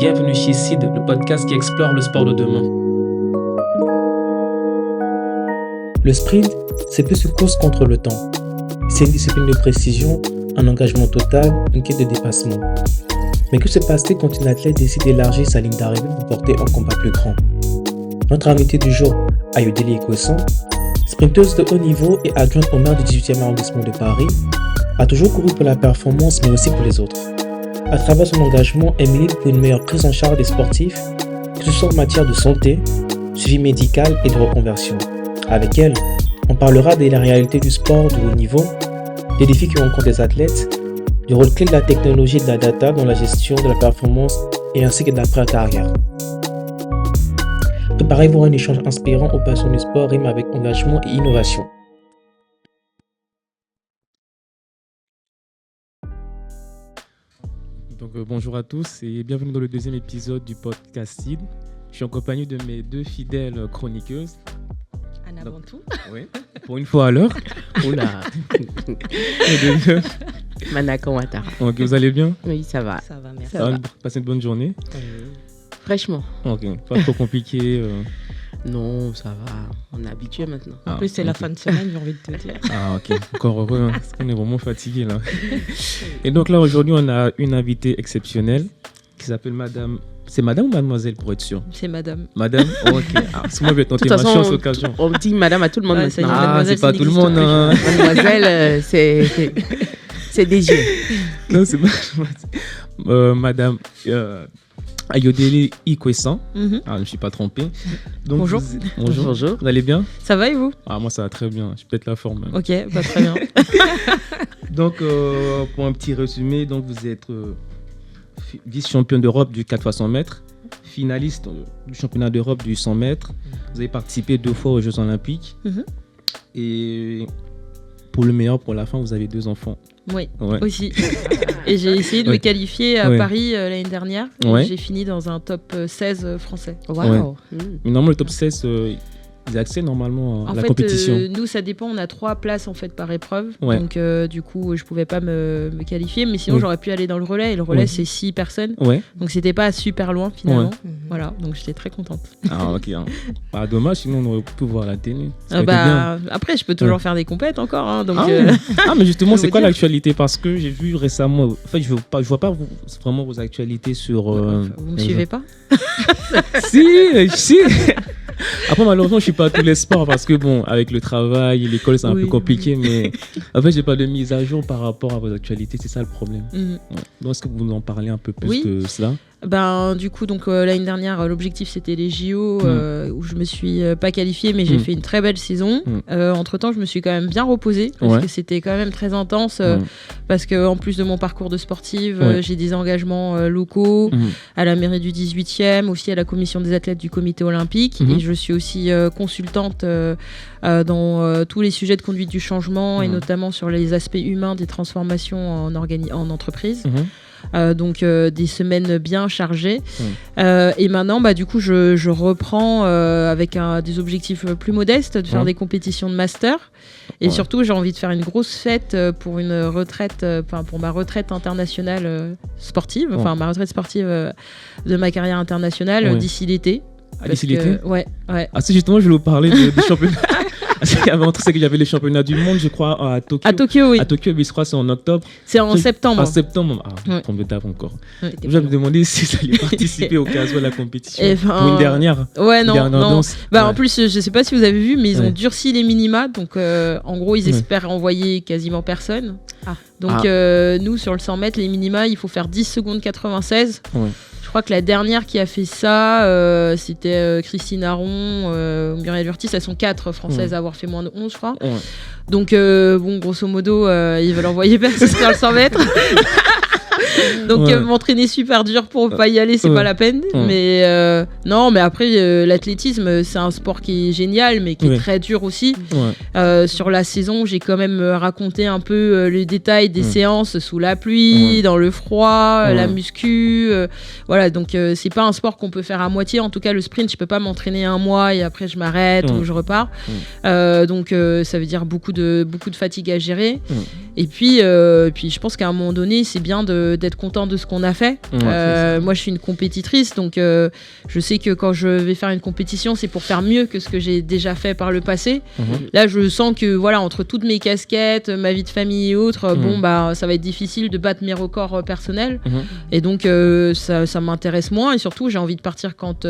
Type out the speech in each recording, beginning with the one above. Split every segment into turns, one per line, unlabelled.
Bienvenue chez SID, le podcast qui explore le sport de demain. Le sprint, c'est plus une course contre le temps. C'est une discipline de précision, un engagement total, une quête de dépassement. Mais que se passe-t-il quand une athlète décide d'élargir sa ligne d'arrivée pour porter un combat plus grand? Notre invitée du jour, Ayodele Ikwesan, sprinteuse de haut niveau et adjointe au maire du 18e arrondissement de Paris, a toujours couru pour la performance mais aussi pour les autres. À travers son engagement, elle milite pour une meilleure prise en charge des sportifs, que ce soit en matière de santé, suivi médical et de reconversion. Avec elle, on parlera de la réalité du sport de haut niveau, des défis que rencontrent les athlètes, du rôle clé de la technologie et de la data dans la gestion de la performance et ainsi que de l'après-carrière. Préparez-vous à un échange inspirant aux passions du sport rime avec engagement et innovation. Donc bonjour à tous et bienvenue dans le deuxième épisode du podcast SID. Je suis en compagnie de mes deux fidèles chroniqueuses.
Anna Bantou.
Oui, pour une fois à l'heure. Oula.
Manaka Ouattara.
Ok, vous allez bien?
Oui, ça va.
Ça va, merci.
Ça va. Passez une bonne journée?
Fraîchement.
Ok, pas trop compliqué.
Non, ça va. On est habitué maintenant.
En plus, c'est la fin de semaine, j'ai envie de te dire.
Ah ok, encore heureux, hein, parce qu'on est vraiment fatigué là. Et donc là, aujourd'hui, on a une invitée exceptionnelle qui s'appelle Madame... C'est Madame ou Mademoiselle pour être sûr?
C'est Madame.
Madame? Oh, ok. Ah, c'est moi, je vais tenter ma chance à l'occasion.
On dit Madame à tout le monde maintenant.
Ah, c'est pas tout le monde. Hein.
Mademoiselle, c'est des yeux.
Non, c'est Madame Ayodele Ikwesan.
Mm-hmm.
Ah, je ne me suis pas trompé. Donc,
Bonjour.
Bonjour.
Vous allez bien?
Ça va et vous?
Ah, moi, ça va très bien. J'ai peut-être la forme. Même.
Ok, bah, très bien.
Donc, pour un petit résumé, donc vous êtes vice-championne d'Europe du 4x100 mètres, finaliste du championnat d'Europe du 100 mètres. Vous avez participé 2 fois aux Jeux Olympiques.
Mm-hmm.
Et pour le meilleur, pour la fin, vous avez 2 enfants.
Oui,
Ouais.
aussi. Et j'ai essayé de me qualifier à Paris l'année dernière. Et
Ouais.
j'ai fini dans un top 16 français.
Waouh.
Mais normalement, le top 16, ils accèdent normalement à la compétition.
Nous, ça dépend. On a 3 places en fait par épreuve.
Ouais.
Donc, du coup, je pouvais pas me qualifier. Mais sinon, j'aurais pu aller dans le relais. Et le relais, c'est 6 personnes.
Ouais.
Donc, c'était pas super loin finalement.
Ouais.
Voilà. Donc, j'étais très contente.
Ah, ok. Hein. Bah, dommage, sinon on aurait pu voir la télé. Ça aurait été bien.
Après, je peux toujours faire des compètes encore. Hein, donc,
mais justement,
je
c'est
veux
quoi
dire.
l'actualité? Parce que j'ai vu récemment. En fait, je vois pas vraiment vos actualités sur.
vous me suivez pas?
Si. Après, malheureusement, je suis pas à tous les sports parce que, bon, avec le travail et l'école, c'est un peu compliqué. Mais en fait, j'ai pas de mise à jour par rapport à vos actualités. C'est ça le problème.
Mm.
Ouais. Donc, est-ce que vous nous en parlez un peu plus de cela?
Du coup, l'année dernière, l'objectif c'était les JO où je me suis pas qualifiée, mais j'ai fait une très belle saison. Entre-temps, je me suis quand même bien reposée parce que c'était quand même très intense. Parce que en plus de mon parcours de sportive, j'ai des engagements locaux à la mairie du 18e, aussi à la commission des athlètes du comité olympique. Et je suis aussi consultante dans tous les sujets de conduite du changement et notamment sur les aspects humains des transformations en entreprise. Donc des semaines bien chargées et maintenant du coup je reprends avec des objectifs plus modestes de faire des compétitions de master et surtout j'ai envie de faire une grosse fête pour une retraite pour ma retraite internationale sportive ma retraite sportive de ma carrière internationale d'ici l'été.
D'ici l'été?
Ouais.
Ah si, justement je voulais vous parler du championnat. Il y avait un truc, c'est qu'il y avait les championnats du monde, je crois, à Tokyo.
À Tokyo, oui.
À Tokyo, mais je crois que c'est en octobre.
C'est en septembre.
En septembre. Tombe tard encore. Je vais me demander si ça allait participer au cas où la compétition. Pour une dernière.
Ouais, non.
Danse.
En plus, je sais pas si vous avez vu, mais ils ont durci les minima. Donc, en gros, ils espèrent envoyer quasiment personne. Donc, nous, sur le 100 mètres, les minima, il faut faire 10 secondes 96. Je crois que la dernière qui a fait ça, c'était Christine Aron, Muriel Urtis. Elles sont 4 françaises à avoir fait moins de 11, je crois. Donc, grosso modo, ils veulent envoyer personne sur le 100 mètres. Donc m'entraîner super dur pour pas y aller, c'est pas la peine. Mais non, mais après l'athlétisme, c'est un sport qui est génial, mais qui est très dur aussi. Sur la saison, j'ai quand même raconté un peu les détails des séances sous la pluie, dans le froid, la muscu. Voilà, donc c'est pas un sport qu'on peut faire à moitié. En tout cas, le sprint, je peux pas m'entraîner un mois et après je m'arrête ou je repars. Donc ça veut dire beaucoup de fatigue à gérer. Et puis je pense qu'à un moment donné, c'est bien d'être content de ce qu'on a fait. Moi, je suis une compétitrice, donc je sais que quand je vais faire une compétition, c'est pour faire mieux que ce que j'ai déjà fait par le passé. Là, je sens que voilà, entre toutes mes casquettes, ma vie de famille et autres, ça va être difficile de battre mes records personnels. Et donc, ça m'intéresse moins. Et surtout, j'ai envie de partir quand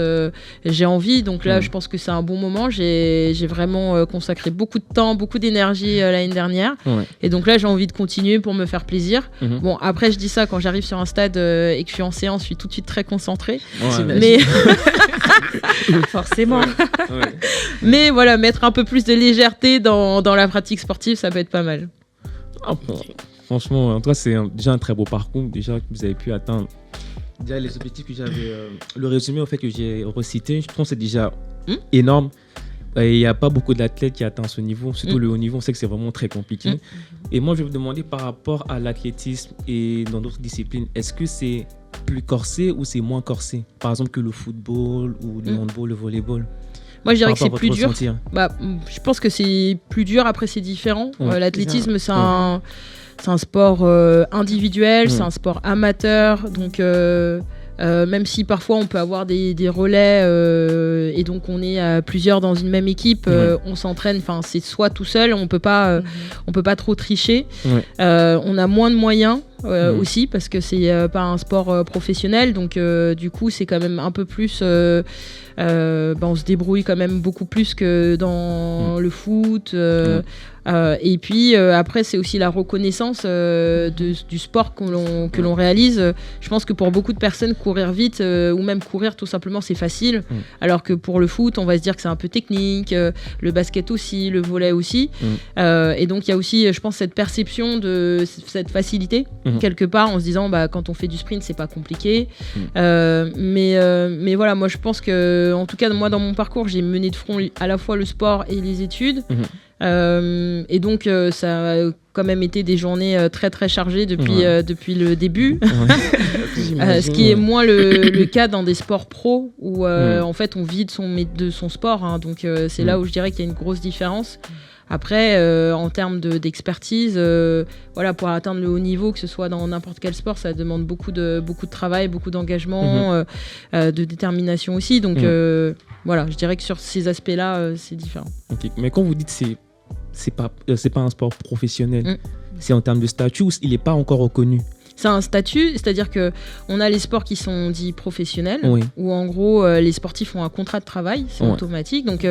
j'ai envie. Donc là, je pense que c'est un bon moment. J'ai vraiment consacré beaucoup de temps, beaucoup d'énergie l'année dernière. Et donc là, j'ai envie de continuer pour me faire plaisir. Bon, après, je dis ça quand j'arrive sur un stade et que je suis en séance, je suis tout de suite très concentrée. Mais
forcément.
Mais voilà, mettre un peu plus de légèreté dans la pratique sportive, ça peut être pas mal.
Franchement, en tout cas, c'est déjà un très beau parcours déjà que vous avez pu atteindre. Déjà, les objectifs que j'avais, le résumé au fait que j'ai recité, je pense que c'est déjà énorme. Il n'y a pas beaucoup d'athlètes qui atteignent ce niveau, surtout le haut niveau, on sait que c'est vraiment très compliqué. Et moi, je vais vous demander par rapport à l'athlétisme et dans d'autres disciplines, est-ce que c'est plus corsé ou c'est moins corsé? Par exemple que le football ou le handball, le volleyball?
Moi, je dirais que c'est plus dur. Je pense que c'est plus dur, après c'est différent. L'athlétisme, c'est un sport individuel, c'est un sport amateur, donc... même si parfois on peut avoir des relais et donc on est plusieurs dans une même équipe, on s'entraîne, c'est soit tout seul, on peut pas trop tricher. On a moins de moyens aussi parce que c'est pas un sport professionnel, donc du coup c'est quand même un peu plus on se débrouille quand même beaucoup plus que dans le foot. Et puis après c'est aussi la reconnaissance du sport que l'on réalise. Je pense que pour beaucoup de personnes, courir vite ou même courir tout simplement, c'est facile, alors que pour le foot on va se dire que c'est un peu technique, le basket aussi, le volley aussi, et donc il y a aussi, je pense, cette perception de cette facilité quelque part, en se disant quand on fait du sprint c'est pas compliqué. Mais voilà, moi je pense que en tout cas moi dans mon parcours j'ai mené de front à la fois le sport et les études. Et donc ça a quand même été des journées très très chargées depuis le début. Ce qui est moins le cas dans des sports pro où en fait on vit de son sport, hein. Donc c'est là où je dirais qu'il y a une grosse différence. Après, en termes d'expertise, pour atteindre le haut niveau, que ce soit dans n'importe quel sport, ça demande beaucoup de travail, beaucoup d'engagement, de détermination aussi. Donc je dirais que sur ces aspects-là, c'est différent.
Okay. Mais quand vous dites c'est pas un sport professionnel, c'est en termes de statut ou il n'est pas encore reconnu?
C'est un statut, c'est-à-dire qu'on a les sports qui sont dits professionnels, où en gros les sportifs ont un contrat de travail, c'est automatique. Donc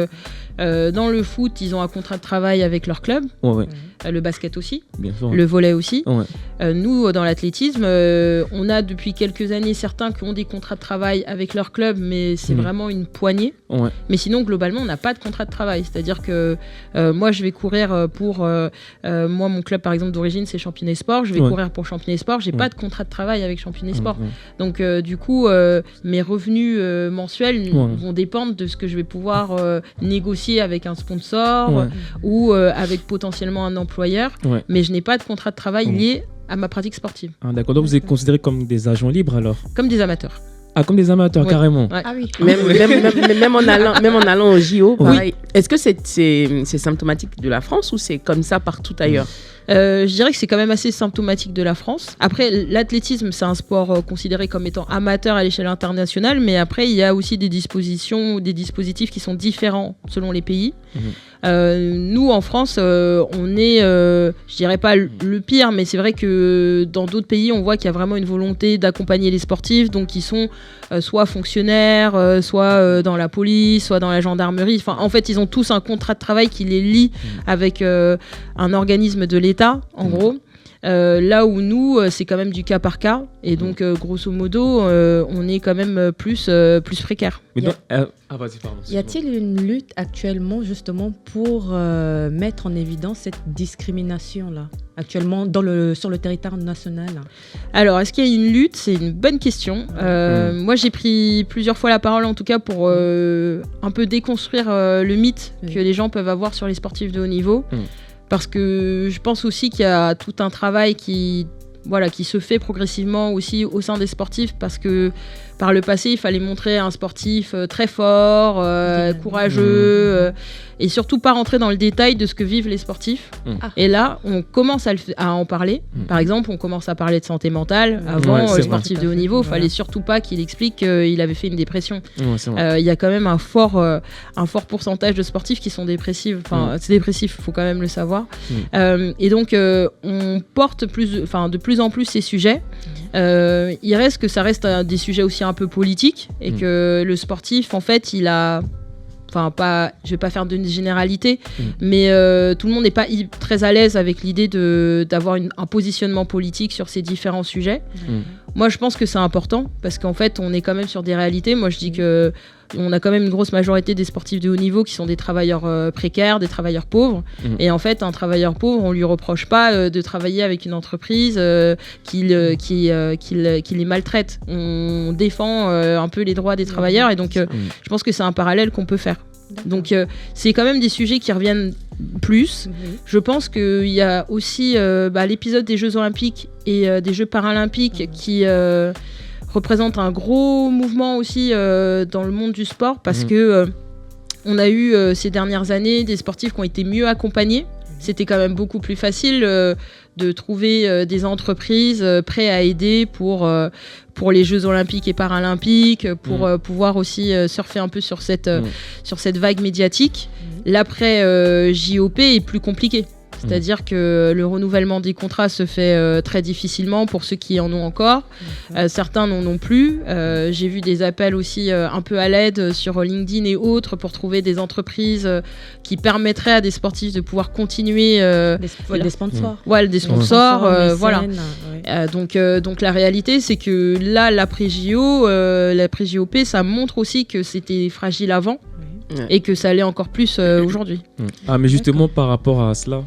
dans le foot, ils ont un contrat de travail avec leur club, le basket aussi, le volley aussi. Nous, dans l'athlétisme, on a depuis quelques années certains qui ont des contrats de travail avec leur club, mais c'est vraiment une poignée. Mais sinon, globalement, on n'a pas de contrat de travail. C'est-à-dire que moi, je vais courir pour... moi, mon club, par exemple, d'origine, c'est Championnet Sport. Je vais courir pour Championnet Sport. J'ai pas de contrat de travail avec Championnet Sport. Donc, du coup, mes revenus mensuels vont dépendre de ce que je vais pouvoir négocier avec un sponsor ou avec potentiellement un employeur. Mais je n'ai pas de contrat de travail lié à ma pratique sportive.
D'accord, donc vous êtes considérés comme des agents libres alors?
Comme des amateurs.
Ah, comme des amateurs, carrément.
Ah oui. Même en allant au JO, pareil. Est-ce que c'est symptomatique de la France ou c'est comme ça partout ailleurs?
Je dirais que c'est quand même assez symptomatique de la France. Après, l'athlétisme, c'est un sport considéré comme étant amateur à l'échelle internationale, mais après, il y a aussi des dispositifs qui sont différents selon les pays. Nous, en France, on est, je dirais pas le pire, mais c'est vrai que dans d'autres pays, on voit qu'il y a vraiment une volonté d'accompagner les sportifs, donc ils sont soit fonctionnaires, soit dans la police, soit dans la gendarmerie. Enfin, en fait, ils ont tous un contrat de travail qui les lie avec un organisme de l'État, en gros. Là où nous, c'est quand même du cas par cas, et donc grosso modo, on est quand même plus précaire.
Mais donc, vas-y, pardon.
Y a-t-il une lutte actuellement justement pour mettre en évidence cette discrimination-là, actuellement sur le territoire national?
Alors, est-ce qu'il y a une lutte? C'est une bonne question. Moi, j'ai pris plusieurs fois la parole, en tout cas, pour un peu déconstruire le mythe que les gens peuvent avoir sur les sportifs de haut niveau. Parce que je pense aussi qu'il y a tout un travail qui qui se fait progressivement aussi au sein des sportifs, parce que par le passé, il fallait montrer un sportif très fort, courageux, et surtout pas rentrer dans le détail de ce que vivent les sportifs. Et là, on commence à en parler. Par exemple, on commence à parler de santé mentale. Avant, le sportif de haut niveau, il fallait surtout pas qu'il explique qu'il avait fait une dépression. Il y a quand même un fort pourcentage de sportifs qui sont dépressifs. Enfin, c'est dépressif, il faut quand même le savoir. Et donc, on porte de plus en plus ces sujets. Il reste que ça reste des sujets aussi un peu politiques, et que le sportif, en fait, il a... je vais pas faire de généralité, mais tout le monde n'est pas très à l'aise avec l'idée d'avoir un positionnement politique sur ces différents sujets. Moi, je pense que c'est important, parce qu'en fait, on est quand même sur des réalités. Moi, je dis que on a quand même une grosse majorité des sportifs de haut niveau qui sont des travailleurs précaires, des travailleurs pauvres. Et en fait, un travailleur pauvre, on lui reproche pas de travailler avec une entreprise qui les maltraite. On défend un peu les droits des travailleurs, et donc je pense que c'est un parallèle qu'on peut faire. Donc c'est quand même des sujets qui reviennent plus. Je pense qu'il y a aussi l'épisode des Jeux Olympiques et des Jeux Paralympiques qui représente un gros mouvement aussi dans le monde du sport, parce que on a eu ces dernières années des sportifs qui ont été mieux accompagnés. C'était quand même beaucoup plus facile de trouver des entreprises prêtes à aider pour les Jeux Olympiques et Paralympiques, pour pouvoir aussi surfer un peu sur cette vague médiatique. L'après JOP est plus compliqué. C'est-à-dire que le renouvellement des contrats se fait très difficilement pour ceux qui en ont encore. Certains n'en ont plus. J'ai vu des appels aussi un peu à l'aide sur LinkedIn et autres pour trouver des entreprises qui permettraient à des sportifs de pouvoir continuer.
Des sponsors.
Des sponsors. Voilà. Donc la réalité, c'est que là, l'après-JO, l'après-JOP, ça montre aussi que c'était fragile avant. Et que ça allait encore plus aujourd'hui.
Mais justement, par rapport à cela,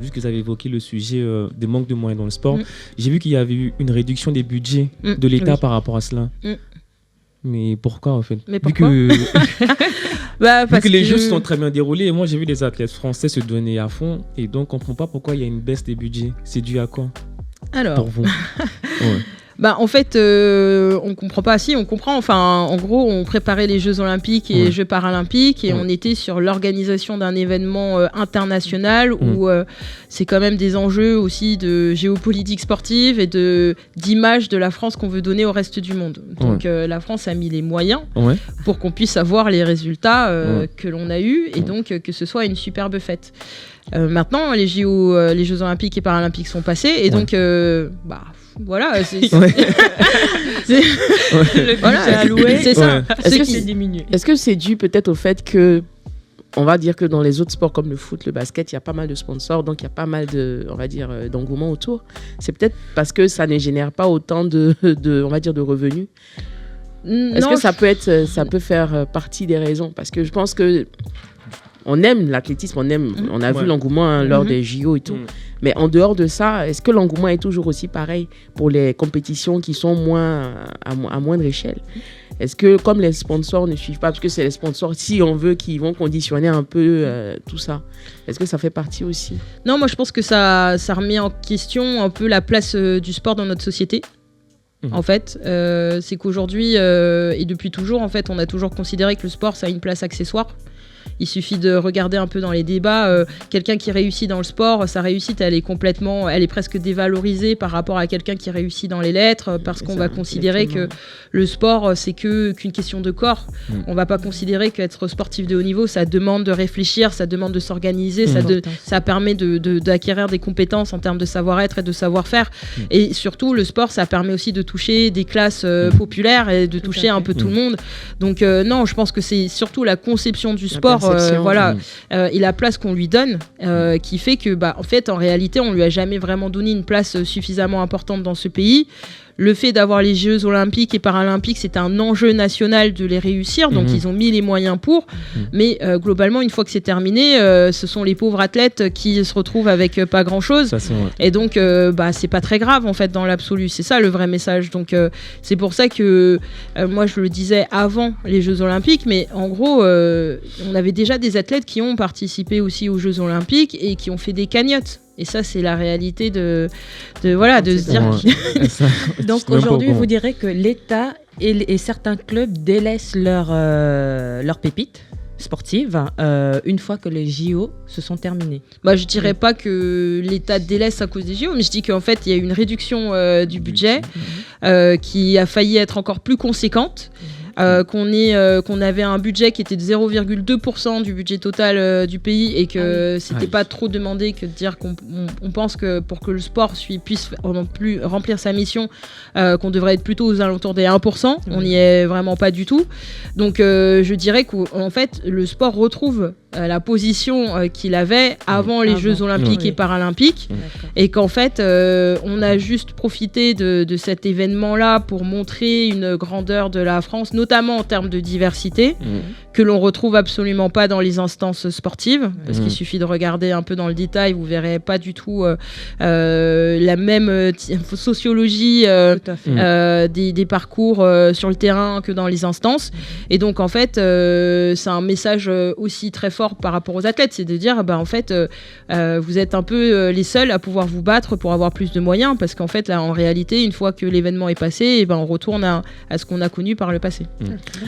vu que vous avez évoqué le sujet des manques de moyens dans le sport, j'ai vu qu'il y avait eu une réduction des budgets de l'État par rapport à cela. Mais pourquoi, en fait?
Pourquoi
vu que les Jeux sont très bien déroulés, et moi j'ai vu les athlètes français se donner à fond, et donc on ne comprend pas pourquoi il y a une baisse des budgets. C'est dû à quoi?
Alors,
pour vous?
En fait, on comprend pas. Si, on comprend. Enfin, en gros, on préparait les Jeux Olympiques et les Jeux Paralympiques, et on était sur l'organisation d'un événement international où c'est quand même des enjeux aussi de géopolitique sportive et d'image de la France qu'on veut donner au reste du monde. Donc, la France a mis les moyens pour qu'on puisse avoir les résultats que l'on a eus, et donc que ce soit une superbe fête. Maintenant, les Jeux Olympiques et Paralympiques sont passés, et donc, voilà, c'est
le budget alloué,
c'est ça.
Est-ce
que c'est dû peut-être au fait que, on va dire que dans les autres sports comme le foot, le basket, il y a pas mal de sponsors, donc il y a pas mal d'engouement autour. C'est peut-être parce que ça ne génère pas autant de revenus. Est-ce que ça peut faire partie des raisons? Parce que je pense que on aime l'athlétisme, on a vu l'engouement lors des JO et tout. Mais en dehors de ça, est-ce que l'engouement est toujours aussi pareil pour les compétitions qui sont à moindre échelle? Est-ce que comme les sponsors ne suivent pas, parce que c'est les sponsors, si on veut, qui vont conditionner un peu tout ça, est-ce que ça fait partie aussi?
Non, moi je pense que ça remet en question un peu la place du sport dans notre société. En fait, c'est qu'aujourd'hui et depuis toujours, en fait, on a toujours considéré que le sport, ça a une place accessoire. Il suffit de regarder un peu dans les débats. Quelqu'un qui réussit dans le sport, sa réussite, elle est presque dévalorisée par rapport à quelqu'un qui réussit dans les lettres, parce qu'on va considérer que le sport, c'est qu'une question de corps. On va pas considérer qu'être sportif de haut niveau, ça demande de réfléchir, ça demande de s'organiser, ça permet d'acquérir des compétences en termes de savoir-être et de savoir-faire. Et surtout, le sport, ça permet aussi de toucher des classes populaires et de toucher un peu tout le monde. Donc non, je pense que c'est surtout la conception du sport. Et la place qu'on lui donne qui fait que en fait en réalité on lui a jamais vraiment donné une place suffisamment importante dans ce pays. Le fait d'avoir les Jeux Olympiques et Paralympiques, c'est un enjeu national de les réussir, donc ils ont mis les moyens pour. Mais globalement, une fois que c'est terminé, ce sont les pauvres athlètes qui se retrouvent avec pas grand-chose. Et donc, c'est pas très grave en fait dans l'absolu. C'est ça le vrai message. Donc, c'est pour ça que moi je le disais avant les Jeux Olympiques, mais en gros, on avait déjà des athlètes qui ont participé aussi aux Jeux Olympiques et qui ont fait des cagnottes. Et ça, c'est la réalité de se dire...
Donc aujourd'hui, vous direz que l'État et certains clubs délaissent leurs pépites sportives une fois que les JO se sont terminés.
Je dirais pas que l'État délaisse à cause des JO, mais je dis qu'en fait, il y a eu une réduction du budget qui a failli être encore plus conséquente. Qu'on avait un budget qui était de 0,2% du budget total du pays et que c'était pas trop demandé que de dire qu'on pense que pour que le sport puisse remplir sa mission, qu'on devrait être plutôt aux alentours des 1%. On n'y est vraiment pas du tout. Donc je dirais qu'en fait le sport retrouve la position qu'il avait avant les Jeux Olympiques et Paralympiques et qu'en fait on a juste profité de cet événement-là pour montrer une grandeur de la France, notamment en termes de diversité, que l'on retrouve absolument pas dans les instances sportives, parce qu'il suffit de regarder un peu dans le détail, vous verrez pas du tout la même sociologie des parcours sur le terrain que dans les instances. Et donc en fait c'est un message aussi très fort par rapport aux athlètes, c'est de dire en fait vous êtes un peu les seuls à pouvoir vous battre pour avoir plus de moyens, parce qu'en fait là en réalité une fois que l'événement est passé, on retourne à ce qu'on a connu par le passé.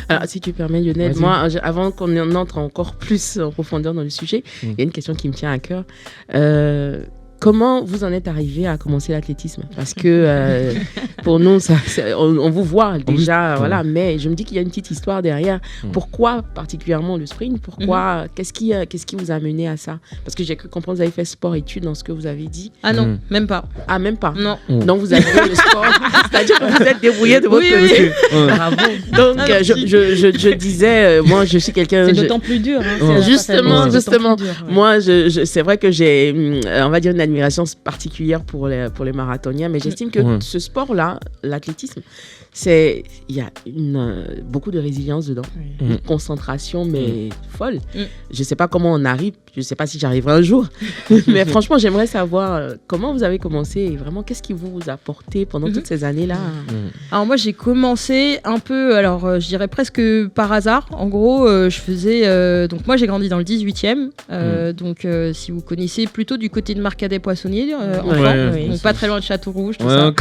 Alors si tu permets Lionel, moi avant qu'on entre encore plus en profondeur dans le sujet, il y a une question qui me tient à cœur. Comment vous en êtes arrivé à commencer l'athlétisme? Parce que pour nous, on vous voit déjà, voilà, mais je me dis qu'il y a une petite histoire derrière. Pourquoi particulièrement le sprint? Pourquoi qu'est-ce qui vous a mené à ça? Parce que j'ai cru comprendre que vous avez fait sport-études dans ce que vous avez dit.
Ah non, même pas.
Ah, même pas?
Non.
Donc vous avez fait le sport, c'est-à-dire que vous êtes débrouillé de votre côté. Bravo. Donc je disais, moi je suis quelqu'un...
C'est d'autant plus dur.
Justement. Moi, c'est vrai que j'ai, on va dire, une admiration particulière pour les marathoniens, mais j'estime que ce sport-là, l'athlétisme, il y a beaucoup de résilience dedans, une concentration mais folle. Je sais pas comment on arrive, je sais pas si j'arriverai un jour, mais franchement j'aimerais savoir comment vous avez commencé et vraiment qu'est-ce qui vous a apporté pendant toutes ces années-là.
Alors moi j'ai commencé un peu, je dirais presque par hasard. En gros je faisais, donc moi j'ai grandi dans le 18e, donc si vous connaissez, plutôt du côté de Marcadet-Poissonnier, donc pas très loin de Château-Rouge, tout ça.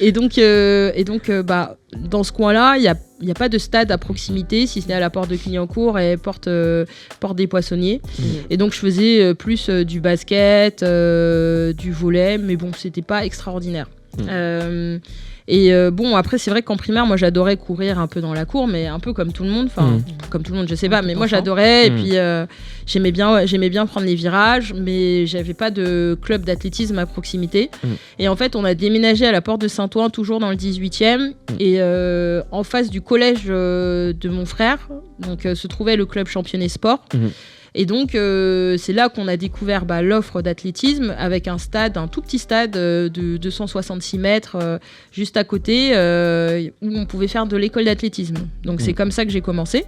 Et donc dans ce coin-là, il n'y a pas de stade à proximité, si ce n'est à la porte de Clignancourt et porte des Poissonniers. Et donc je faisais plus du basket, du volley, mais bon, c'était pas extraordinaire. Après c'est vrai qu'en primaire moi j'adorais courir un peu dans la cour, mais un peu comme tout le monde, comme tout le monde je sais pas, mais moi j'adorais et puis j'aimais bien prendre les virages, mais j'avais pas de club d'athlétisme à proximité. Et en fait on a déménagé à la porte de Saint-Ouen, toujours dans le 18e, et en face du collège de mon frère donc se trouvait le club Championnet Sport. Et donc, c'est là qu'on a découvert l'offre d'athlétisme avec un tout petit stade de 266 mètres juste à côté où on pouvait faire de l'école d'athlétisme. Donc, c'est comme ça que j'ai commencé.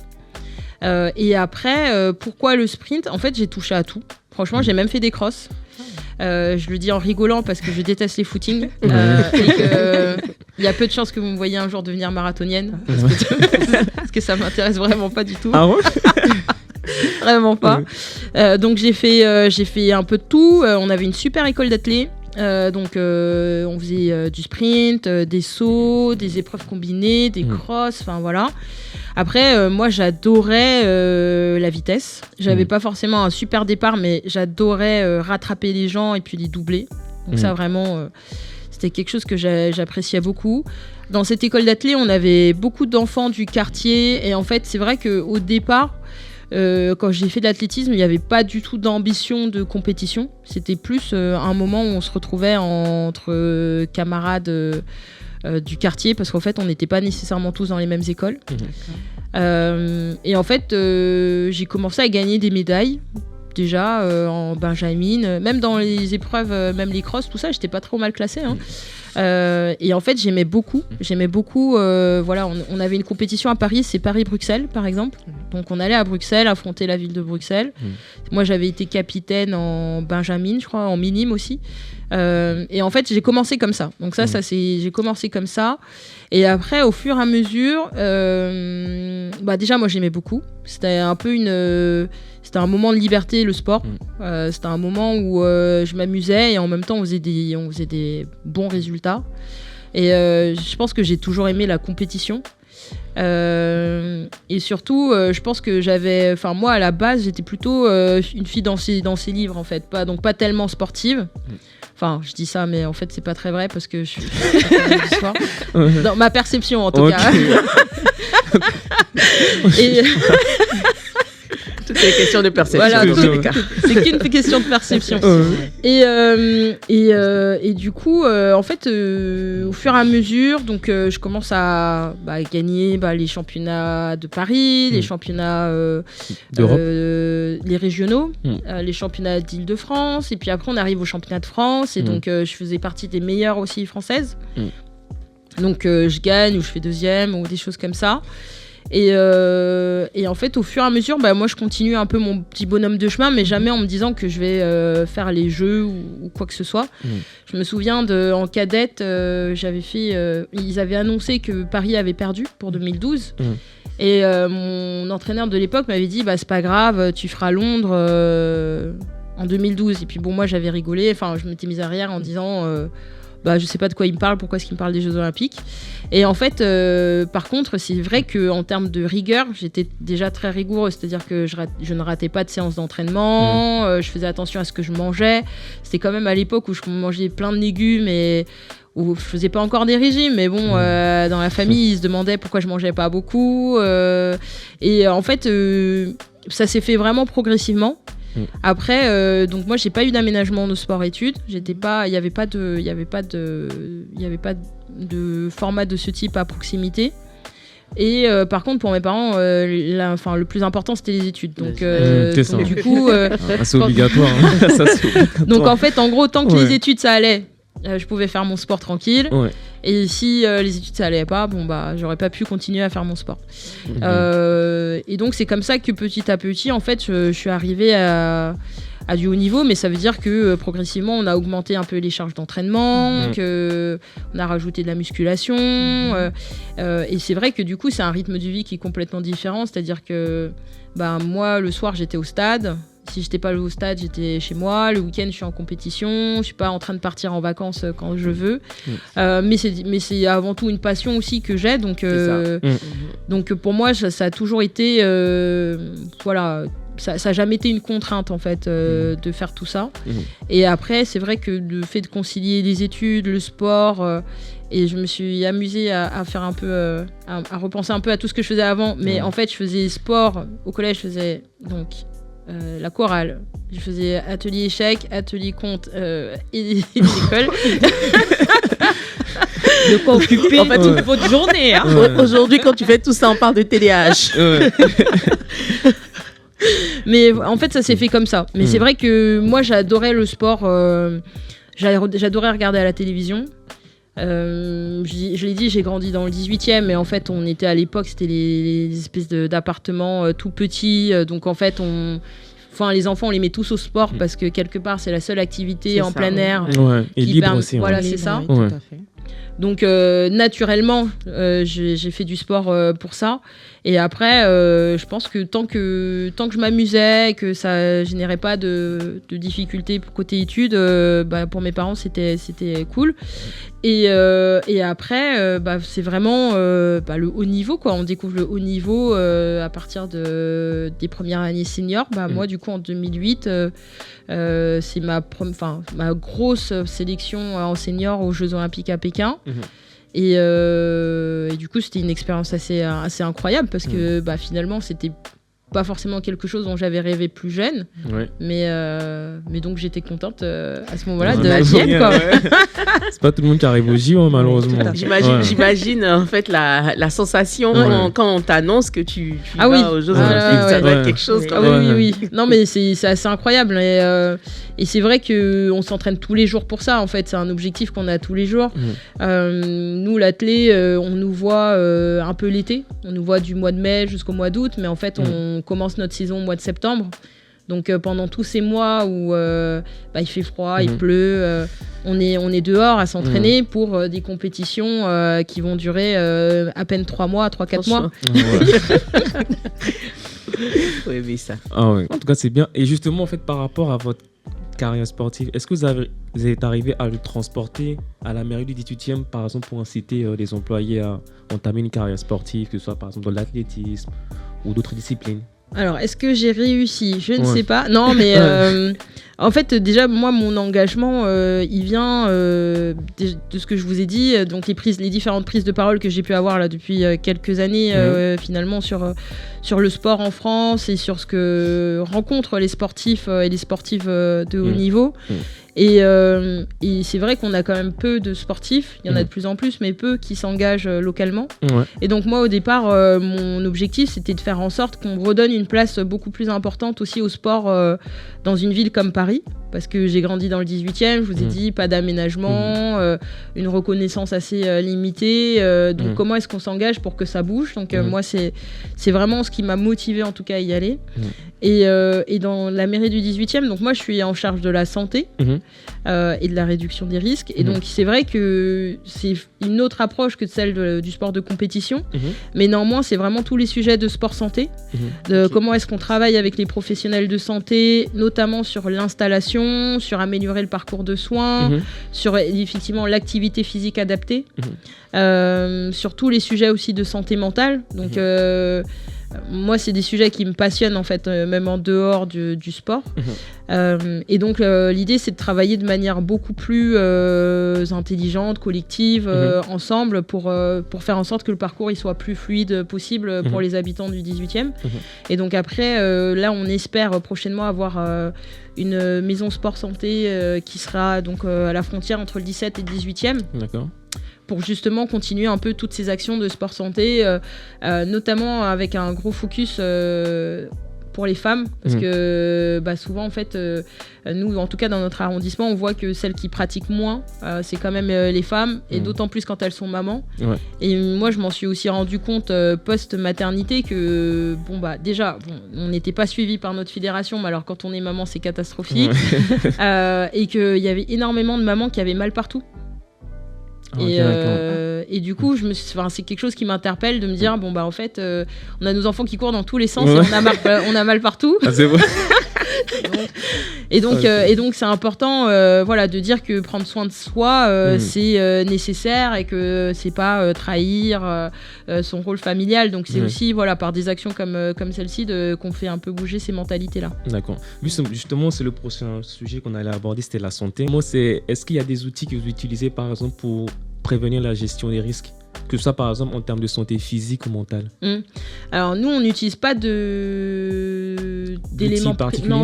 Et après, pourquoi le sprint? En fait, j'ai touché à tout. Franchement, j'ai même fait des crosses. Je le dis en rigolant parce que je déteste les footings. Et qu'il y a peu de chances que vous me voyiez un jour devenir marathonienne. Parce que ça m'intéresse vraiment pas du tout.
Ah ouais?
Vraiment pas. Donc j'ai fait un peu de tout. On avait une super école d'athlé. Donc on faisait du sprint, des sauts, des épreuves combinées, des crosses, enfin voilà. Après moi j'adorais la vitesse. J'avais pas forcément un super départ, mais j'adorais rattraper les gens et puis les doubler. Donc ça vraiment c'était quelque chose que j'appréciais beaucoup. Dans cette école d'athlé, on avait beaucoup d'enfants du quartier et en fait c'est vrai qu'au départ quand j'ai fait de l'athlétisme, il n'y avait pas du tout d'ambition de compétition. C'était plus un moment où on se retrouvait entre camarades du quartier, parce qu'en fait, on n'était pas nécessairement tous dans les mêmes écoles. Et en fait, j'ai commencé à gagner des médailles. Déjà en benjamine, même dans les épreuves, même les crosses, tout ça, j'étais pas trop mal classée. Et en fait, j'aimais beaucoup. Voilà, on avait une compétition à Paris, c'est Paris-Bruxelles, par exemple. Donc, on allait à Bruxelles, affronter la ville de Bruxelles. Moi, j'avais été capitaine en Benjamin, je crois, en minime aussi. Et en fait, j'ai commencé comme ça. Donc j'ai commencé comme ça. Et après, au fur et à mesure, déjà, moi, j'aimais beaucoup. C'était un peu c'était un moment de liberté, le sport. C'était un moment où je m'amusais et en même temps, on faisait des bons résultats. Et je pense que j'ai toujours aimé la compétition. Et surtout, je pense que moi, à la base, j'étais plutôt une fille dans ses livres, en fait. Pas tellement sportive. Enfin, je dis ça, mais en fait, c'est pas très vrai parce que je suis d'histoire. Dans ma perception, en tout cas. Et...
Toutes les questions de perception.
Voilà, c'est qu'une question de perception. Et du coup, en fait, au fur et à mesure, donc, je commence à gagner les championnats de Paris, les championnats les régionaux, les championnats d'Île-de-France. Et puis après, on arrive aux championnats de France. Et donc, je faisais partie des meilleures aussi françaises. Donc, je gagne ou je fais deuxième ou des choses comme ça. Et en fait, au fur et à mesure, moi, je continue un peu mon petit bonhomme de chemin, mais jamais en me disant que je vais faire les jeux ou quoi que ce soit. Je me souviens en cadette, j'avais fait... ils avaient annoncé que Paris avait perdu pour 2012. Et mon entraîneur de l'époque m'avait dit, c'est pas grave, tu feras Londres en 2012. Et puis bon, moi, j'avais rigolé. Enfin, je m'étais mise à rire en disant... je sais pas de quoi il me parle, pourquoi est-ce qu'il me parle des Jeux Olympiques. Et en fait, par contre, c'est vrai qu'en termes de rigueur, j'étais déjà très rigoureux, c'est-à-dire que je ne ratais pas de séances d'entraînement, je faisais attention à ce que je mangeais. C'était quand même à l'époque où je mangeais plein de légumes et où je faisais pas encore des régimes, mais bon, dans la famille, ils se demandaient pourquoi je mangeais pas beaucoup. Et en fait, ça s'est fait vraiment progressivement. Après, donc moi j'ai pas eu d'aménagement de sport-études. Il y avait pas de format de ce type à proximité. Et par contre pour mes parents, le plus important c'était les études. Donc, du coup,
c'est obligatoire.
Donc en fait, en gros, tant que les études ça allait, je pouvais faire mon sport tranquille. Et si les études ça allait pas, j'aurais pas pu continuer à faire mon sport. Et donc c'est comme ça que petit à petit, en fait, je suis arrivée à du haut niveau, mais ça veut dire que progressivement on a augmenté un peu les charges d'entraînement, que on a rajouté de la musculation, et c'est vrai que du coup c'est un rythme de vie qui est complètement différent, c'est-à-dire que moi le soir j'étais au stade. Si j'étais pas au stade, j'étais chez moi. Le week-end, je suis en compétition. Je suis pas en train de partir en vacances quand je veux. Mais c'est avant tout une passion aussi que j'ai. Donc, donc pour moi, ça a toujours été, ça n'a jamais été une contrainte en fait de faire tout ça. Et après, c'est vrai que le fait de concilier les études, le sport. Et je me suis amusée à faire un peu, à repenser un peu à tout ce que je faisais avant. Mais en fait, je faisais sport au collège. Je faisais donc la chorale, je faisais atelier échec, atelier compte et l'école.
De quoi occuper en fait toute votre journée.
Aujourd'hui, quand tu fais tout ça, on parle de TDAH.
Mais en fait, ça s'est fait comme ça. Mais c'est vrai que moi, j'adorais le sport. J'adorais regarder à la télévision. Je l'ai dit, j'ai grandi dans le 18e, mais en fait, on était à l'époque, c'était les espèces d'appartements tout petits. Donc en fait, les enfants, on les met tous au sport parce que quelque part, c'est la seule activité en plein air.
Et libre aussi.
Voilà, c'est ça.
Tout à fait.
Donc naturellement, j'ai fait du sport pour ça. Et après, je pense que tant que je m'amusais, que ça générait pas de difficultés côté études, pour mes parents, c'était cool. Et après, c'est vraiment le haut niveau, quoi. On découvre le haut niveau à partir des premières années seniors. Moi, du coup, en 2008, c'est ma grosse sélection en senior aux Jeux Olympiques à Pékin. Et du coup, c'était une expérience assez incroyable parce que finalement, c'était pas forcément quelque chose dont j'avais rêvé plus jeune, mais donc j'étais contente à ce moment-là d'y être, quoi.
C'est pas tout le monde qui arrive au JO, malheureusement.
J'imagine en fait la sensation quand on t'annonce que tu vas aux Jeux Olympiques, ça doit être quelque chose.
Oui. Non, mais c'est assez incroyable, et c'est vrai qu'on s'entraîne tous les jours pour ça, en fait. C'est un objectif qu'on a tous les jours. Nous, l'athlé, on nous voit un peu l'été, on nous voit du mois de mai jusqu'au mois d'août, mais en fait on commence notre saison au mois de septembre. Donc pendant tous ces mois où il fait froid, il pleut, on est dehors à s'entraîner pour des compétitions qui vont durer à peine 3-4 mois.
Oui, mais ça.
En tout cas, c'est bien. Et justement, en fait, par rapport à votre carrière sportive, est-ce que vous êtes arrivé à le transporter à la mairie du 18e, par exemple, pour inciter les employés à entamer une carrière sportive, que ce soit par exemple dans l'athlétisme ou d'autres disciplines?
Alors, est-ce que j'ai réussi? Je ne sais pas. Non, mais en fait, déjà, moi, mon engagement, il vient de ce que je vous ai dit. Donc, les différentes prises de parole que j'ai pu avoir là depuis quelques années, finalement, sur le sport en France et sur ce que rencontrent les sportifs et les sportives de haut niveau. Et c'est vrai qu'on a quand même peu de sportifs, il y en a de plus en plus, mais peu qui s'engagent localement. Et donc moi, au départ, mon objectif, c'était de faire en sorte qu'on redonne une place beaucoup plus importante aussi au sport dans une ville comme Paris, parce que j'ai grandi dans le 18e, je vous ai dit, pas d'aménagement, une reconnaissance assez limitée. Donc comment est-ce qu'on s'engage pour que ça bouge? Donc moi, c'est vraiment ce qui m'a motivé en tout cas à y aller. Et dans la mairie du 18e, donc moi je suis en charge de la santé et de la réduction des risques. Et donc c'est vrai que c'est une autre approche que celle du sport de compétition, mais néanmoins c'est vraiment tous les sujets de sport-santé, comment est-ce qu'on travaille avec les professionnels de santé, notamment sur l'installation, sur améliorer le parcours de soins, sur effectivement l'activité physique adaptée, sur tous les sujets aussi de santé mentale. Donc moi, c'est des sujets qui me passionnent en fait, même en dehors du sport. Et donc, l'idée, c'est de travailler de manière beaucoup plus intelligente, collective, ensemble, pour faire en sorte que le parcours il soit plus fluide possible pour les habitants du 18e. Et donc après, là, on espère prochainement avoir une maison sport-santé qui sera donc à la frontière entre le 17 et le 18e.
D'accord.
Pour justement continuer un peu toutes ces actions de sport-santé, notamment avec un gros focus pour les femmes, parce que souvent, en fait, nous, en tout cas dans notre arrondissement, on voit que celles qui pratiquent moins, c'est quand même les femmes, et d'autant plus quand elles sont mamans. Et moi, je m'en suis aussi rendu compte post-maternité que, déjà, on n'était pas suivi par notre fédération, mais alors quand on est maman, c'est catastrophique, et qu'il y avait énormément de mamans qui avaient mal partout. Et du coup, c'est quelque chose qui m'interpelle de me dire en fait, on a nos enfants qui courent dans tous les sens et on a mal partout.
C'est vrai.
Et donc c'est important de dire que prendre soin de soi c'est nécessaire et que c'est pas trahir son rôle familial. Donc c'est aussi par des actions comme celle-ci qu'on fait un peu bouger ces mentalités là.
D'accord. Justement, c'est le prochain sujet qu'on allait aborder, c'était la santé. Moi, est-ce qu'il y a des outils que vous utilisez par exemple pour prévenir la gestion des risques, que ce soit par exemple en termes de santé physique ou mentale?
Alors nous, on n'utilise pas d'éléments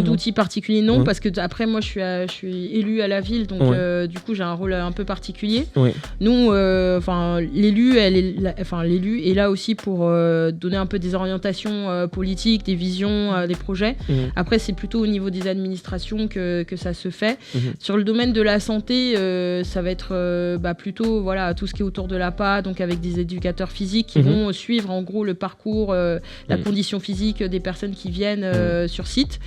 d'outils particuliers, non, parce que après moi je suis élue à la ville, donc du coup j'ai un rôle un peu particulier. Nous, l'élu est là aussi pour donner un peu des orientations politiques, des visions, des projets. Après c'est plutôt au niveau des administrations que ça se fait. Sur le domaine de la santé, ça va être plutôt tout ce qui est autour de l'APA, donc avec des éducateurs physiques qui vont suivre en gros le parcours, la condition physique des personnes qui viennent sur site.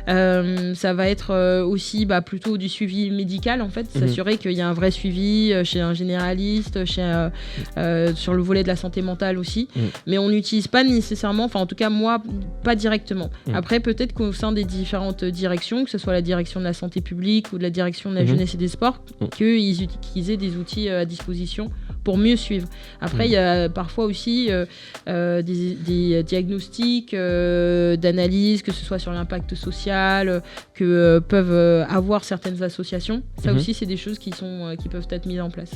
Ça va être aussi plutôt du suivi médical en fait, s'assurer qu'il y a un vrai suivi chez un généraliste, sur le volet de la santé mentale aussi. Mais on n'utilise pas nécessairement, en tout cas moi, pas directement. Après peut-être qu'au sein des différentes directions, que ce soit la direction de la santé publique ou de la direction de la jeunesse et des sports, qu'ils utilisaient des outils à disposition pour mieux suivre. Après, il y a parfois aussi des diagnostics, d'analyse, que ce soit sur l'impact social, que peuvent avoir certaines associations. Ça aussi, c'est des choses qui peuvent être mises en place.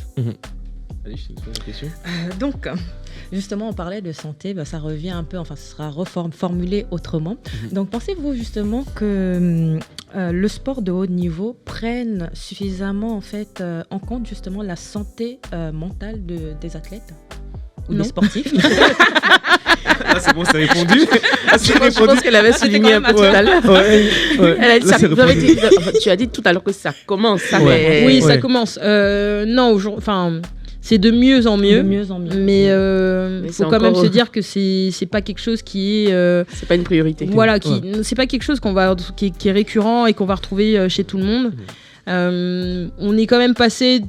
Allez, je te pose la question.
Donc, justement, on parlait de santé, ça revient un peu, ce sera reformulé autrement. Donc, pensez-vous justement que le sport de haut niveau prenne suffisamment en compte justement la santé mentale des athlètes ou des sportifs?
Ah, c'est bon, c'est répondu.
Je pense qu'elle avait souligné un peu tout à l'heure. Elle a dit tu as dit tout à l'heure que ça commence.
Oui, ça commence. Non, c'est de mieux en mieux. Mais faut quand même se dire que c'est pas quelque chose qui est.
C'est pas une priorité.
Voilà, c'est pas quelque chose qui est récurrent et qu'on va retrouver chez tout le monde. On est quand même passé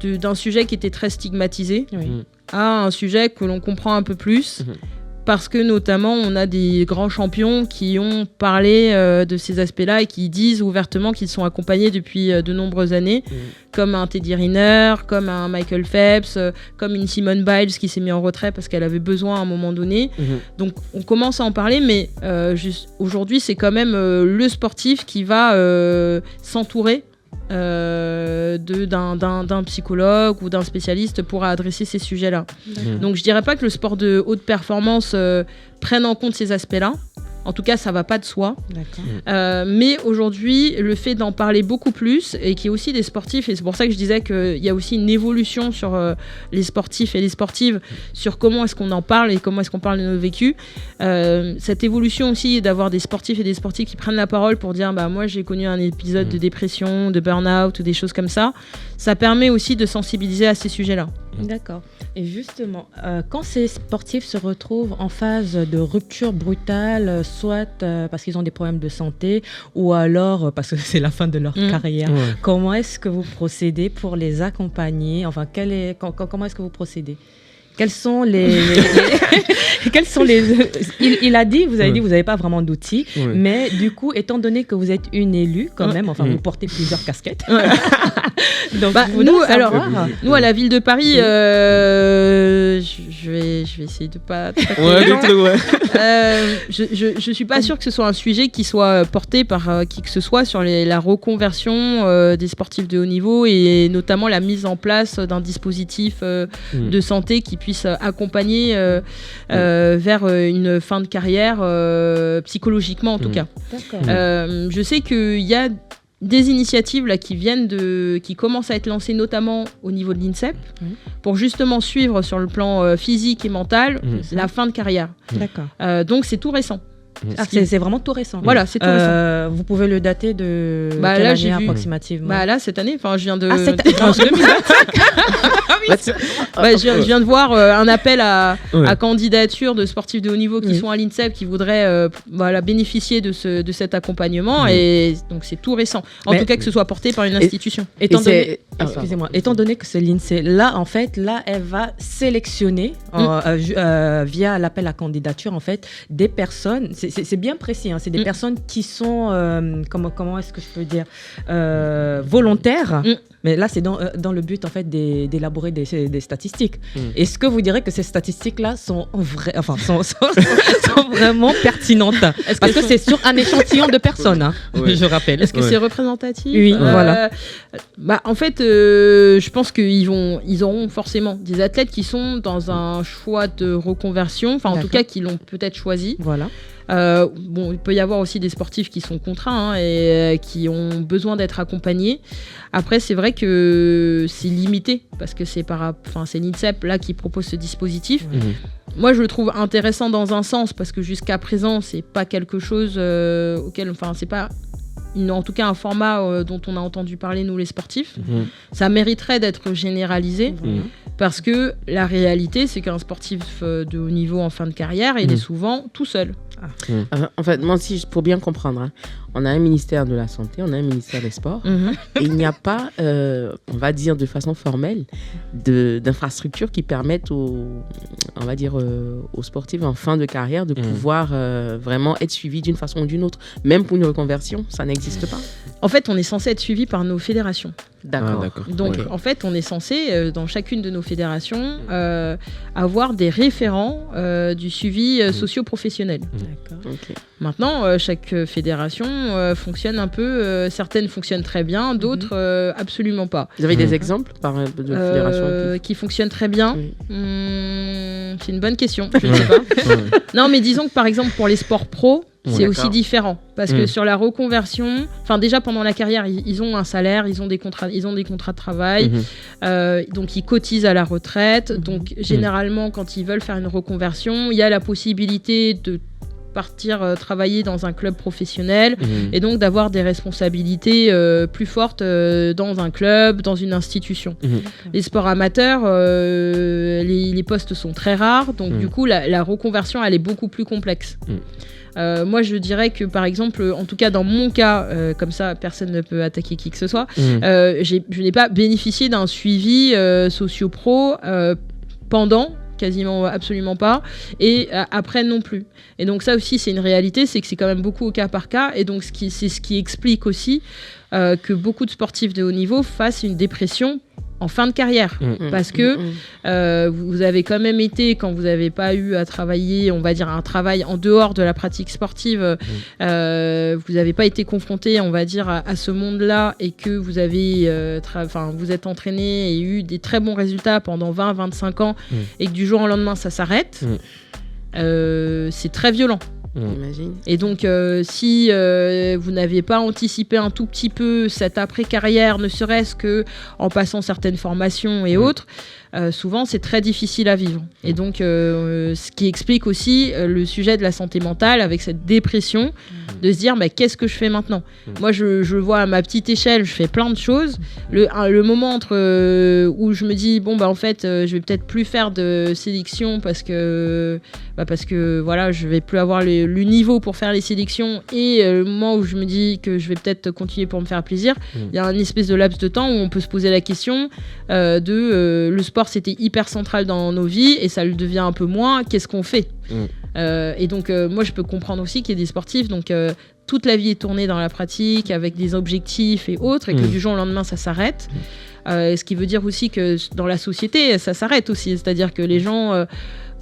d'un sujet qui était très stigmatisé à un sujet que l'on comprend un peu plus. Parce que notamment, on a des grands champions qui ont parlé de ces aspects-là et qui disent ouvertement qu'ils sont accompagnés depuis de nombreuses années, comme un Teddy Riner, comme un Michael Phelps, comme une Simone Biles qui s'est mise en retrait parce qu'elle avait besoin à un moment donné. Donc, on commence à en parler, mais aujourd'hui, c'est quand même le sportif qui va s'entourer d'un psychologue ou d'un spécialiste pour adresser ces sujets-là. Donc je dirais pas que le sport de haute performance prenne en compte ces aspects-là. En tout cas, ça va pas de soi. Mais aujourd'hui, le fait d'en parler beaucoup plus et qu'il y ait aussi des sportifs, et c'est pour ça que je disais qu'il y a aussi une évolution sur les sportifs et les sportives, sur comment est-ce qu'on en parle et comment est-ce qu'on parle de nos vécus. Cette évolution aussi d'avoir des sportifs et des sportives qui prennent la parole pour dire moi j'ai connu un épisode de dépression, de burn-out ou des choses comme ça. Ça permet aussi de sensibiliser à ces sujets-là.
D'accord. Et justement, quand ces sportifs se retrouvent en phase de rupture brutale, soit parce qu'ils ont des problèmes de santé, ou alors parce que c'est la fin de leur carrière, comment est-ce que vous procédez pour les accompagner? Comment est-ce que vous procédez? Quels sont les il a dit, vous avez dit, vous n'avez pas vraiment d'outils, mais du coup, étant donné que vous êtes une élue quand même, vous portez plusieurs casquettes. Donc,
nous, à la ville de Paris, je vais essayer de pas. Je suis pas sûre que ce soit un sujet qui soit porté par qui que ce soit sur la reconversion des sportifs de haut niveau et notamment la mise en place d'un dispositif de santé qui puisse accompagner vers une fin de carrière psychologiquement en tout cas. Je sais qu'il y a des initiatives là qui commencent à être lancées notamment au niveau de l'INSEP pour justement suivre sur le plan physique et mental la fin de carrière. Donc c'est tout récent.
C'est vraiment tout récent.
Voilà, c'est tout récent.
Vous pouvez le dater de quelle année approximativement?
Là, cette année, je viens de...
2025.
Je viens de voir un appel à candidature de sportifs de haut niveau qui sont à l'INSEP, qui voudraient bénéficier de cet accompagnement. Et donc, c'est tout récent. En tout cas, que ce soit porté par une institution.
Étant donné que c'est l'INSEE, là, elle va sélectionner via l'appel à candidature, des personnes... C'est bien précis, c'est des personnes qui sont, comment est-ce que je peux dire, volontaires, mais là c'est dans le but d'élaborer des statistiques. Est-ce que vous direz que ces statistiques-là sont vraiment pertinentes? Parce que c'est sur un échantillon de personnes, je rappelle.
Est-ce que c'est représentatif?
Oui, voilà.
En fait, je pense qu'ils auront forcément des athlètes qui sont dans un choix de reconversion, en tout cas qui l'ont peut-être choisi.
Voilà.
Il peut y avoir aussi des sportifs qui sont contraints et qui ont besoin d'être accompagnés. Après, c'est vrai que c'est limité parce que c'est l'INSEP là qui propose ce dispositif. Moi, je le trouve intéressant dans un sens parce que jusqu'à présent, c'est pas quelque chose auquel, c'est pas en tout cas un format dont on a entendu parler nous les sportifs. Ça mériterait d'être généralisé parce que la réalité, c'est qu'un sportif de haut niveau en fin de carrière, il est souvent tout seul.
En fait, moi aussi, pour bien comprendre, on a un ministère de la Santé, on a un ministère des Sports, et il n'y a pas, on va dire de façon formelle, d'infrastructures qui permettent aux sportifs en fin de carrière de pouvoir vraiment être suivis d'une façon ou d'une autre. Même pour une reconversion, ça n'existe pas.
En fait, on est censé être suivi par nos fédérations.
D'accord.
Donc, en fait, on est censé, dans chacune de nos fédérations, avoir des référents du suivi socio-professionnel.
D'accord.
Maintenant, chaque fédération fonctionne un peu. Certaines fonctionnent très bien, d'autres absolument pas.
Vous avez des exemples de fédérations
qui fonctionnent très bien? C'est une bonne question. Je ne sais pas. Non, mais disons que par exemple, pour les sports pro, c'est aussi différent parce que sur la reconversion, enfin déjà pendant la carrière, ils ont un salaire, ils ont des contrats de travail, donc ils cotisent à la retraite. Donc généralement, quand ils veulent faire une reconversion, il y a la possibilité de partir travailler dans un club professionnel et donc d'avoir des responsabilités plus fortes dans un club, dans une institution. Les sports amateurs, les postes sont très rares, donc du coup la reconversion elle est beaucoup plus complexe. Moi je dirais que par exemple, en tout cas dans mon cas, comme ça personne ne peut attaquer qui que ce soit, je n'ai pas bénéficié d'un suivi socio-pro pendant, quasiment absolument pas, et après non plus. Et donc ça aussi c'est une réalité, c'est que c'est quand même beaucoup au cas par cas, et donc c'est ce qui explique aussi que beaucoup de sportifs de haut niveau fassent une dépression en fin de carrière, parce que vous avez quand même été, quand vous n'avez pas eu à travailler, on va dire un travail en dehors de la pratique sportive, vous n'avez pas été confronté, on va dire, à ce monde-là, et que vous avez vous êtes entraîné et eu des très bons résultats pendant 20-25 ans, et que du jour au lendemain ça s'arrête, c'est très violent. Et donc si vous n'avez pas anticipé un tout petit peu cette après-carrière, ne serait-ce que en passant certaines formations et autres, souvent c'est très difficile à vivre. Et donc ce qui explique aussi le sujet de la santé mentale, avec cette dépression, de se dire qu'est-ce que je fais maintenant. Moi je vois à ma petite échelle, je fais plein de choses. Le moment entre où je me dis en fait je vais peut-être plus faire de sélection parce que voilà, je vais plus avoir le niveau pour faire les sélections, et le moment où je me dis que je vais peut-être continuer pour me faire plaisir, il y a une espèce de laps de temps où on peut se poser la question le sport c'était hyper central dans nos vies et ça le devient un peu moins, qu'est-ce qu'on fait? Et donc moi je peux comprendre aussi qu'il y ait des sportifs, donc toute la vie est tournée dans la pratique avec des objectifs et autres, et que du jour au lendemain ça s'arrête. Ce qui veut dire aussi que dans la société ça s'arrête aussi, c'est-à-dire que les gens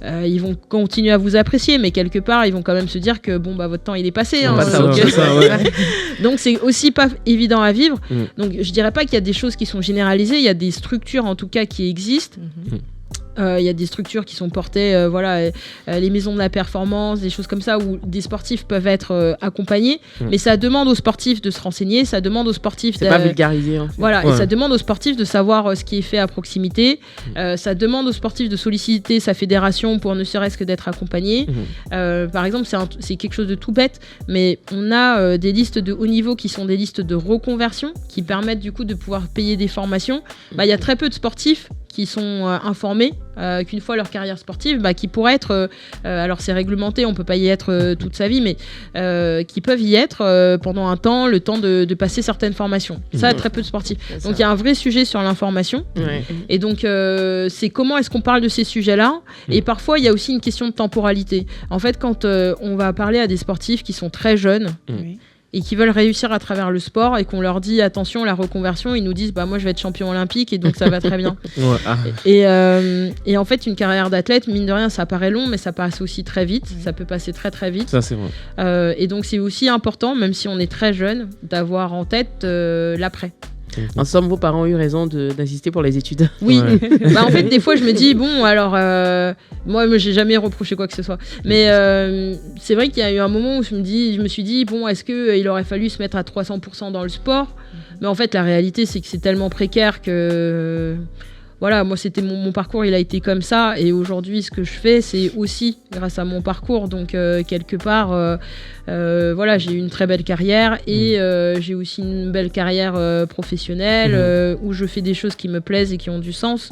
ils vont continuer à vous apprécier, mais quelque part ils vont quand même se dire que votre temps il est passé, donc c'est aussi pas évident à vivre. Donc je dirais pas qu'il y a des choses qui sont généralisées, il y a des structures en tout cas qui existent. Il y a des structures qui sont portées, les maisons de la performance, des choses comme ça, où des sportifs peuvent être accompagnés, mais ça demande aux sportifs de se renseigner, ça demande aux sportifs
pas vulgarisé, en fait.
Voilà, et ça demande aux sportifs de savoir ce qui est fait à proximité, ça demande aux sportifs de solliciter sa fédération pour ne serait-ce que d'être accompagnés. Par exemple, c'est quelque chose de tout bête, mais on a des listes de haut niveau qui sont des listes de reconversion qui permettent du coup de pouvoir payer des formations. Il y a très peu de sportifs qui sont informés qu'une fois leur carrière sportive, qui pourraient être, alors c'est réglementé, on peut pas y être toute sa vie, mais qui peuvent y être pendant un temps, le temps de passer certaines formations. Ça, très peu de sportifs. Donc il y a un vrai sujet sur l'information. Et donc c'est comment est-ce qu'on parle de ces sujets-là. Et parfois il y a aussi une question de temporalité. En fait, quand on va parler à des sportifs qui sont très jeunes, et qui veulent réussir à travers le sport, et qu'on leur dit attention la reconversion, ils nous disent moi je vais être champion olympique et donc ça va très bien. Et en fait une carrière d'athlète, mine de rien ça paraît long, mais ça passe aussi très vite, ça peut passer très très vite.
Ça c'est vrai.
Et donc c'est aussi important, même si on est très jeune, d'avoir en tête l'après.
En somme, vos parents ont eu raison d'insister pour les études.
Oui, en fait, des fois, je me dis, moi, j'ai jamais reproché quoi que ce soit. Mais c'est vrai qu'il y a eu un moment où je me suis dit, est-ce qu'il aurait fallu se mettre à 300% dans le sport? Mais en fait, la réalité, c'est que c'est tellement précaire que... Voilà, moi, c'était mon parcours, il a été comme ça. Et aujourd'hui, ce que je fais, c'est aussi grâce à mon parcours. Donc, quelque part... j'ai eu une très belle carrière et j'ai aussi une belle carrière professionnelle où je fais des choses qui me plaisent et qui ont du sens.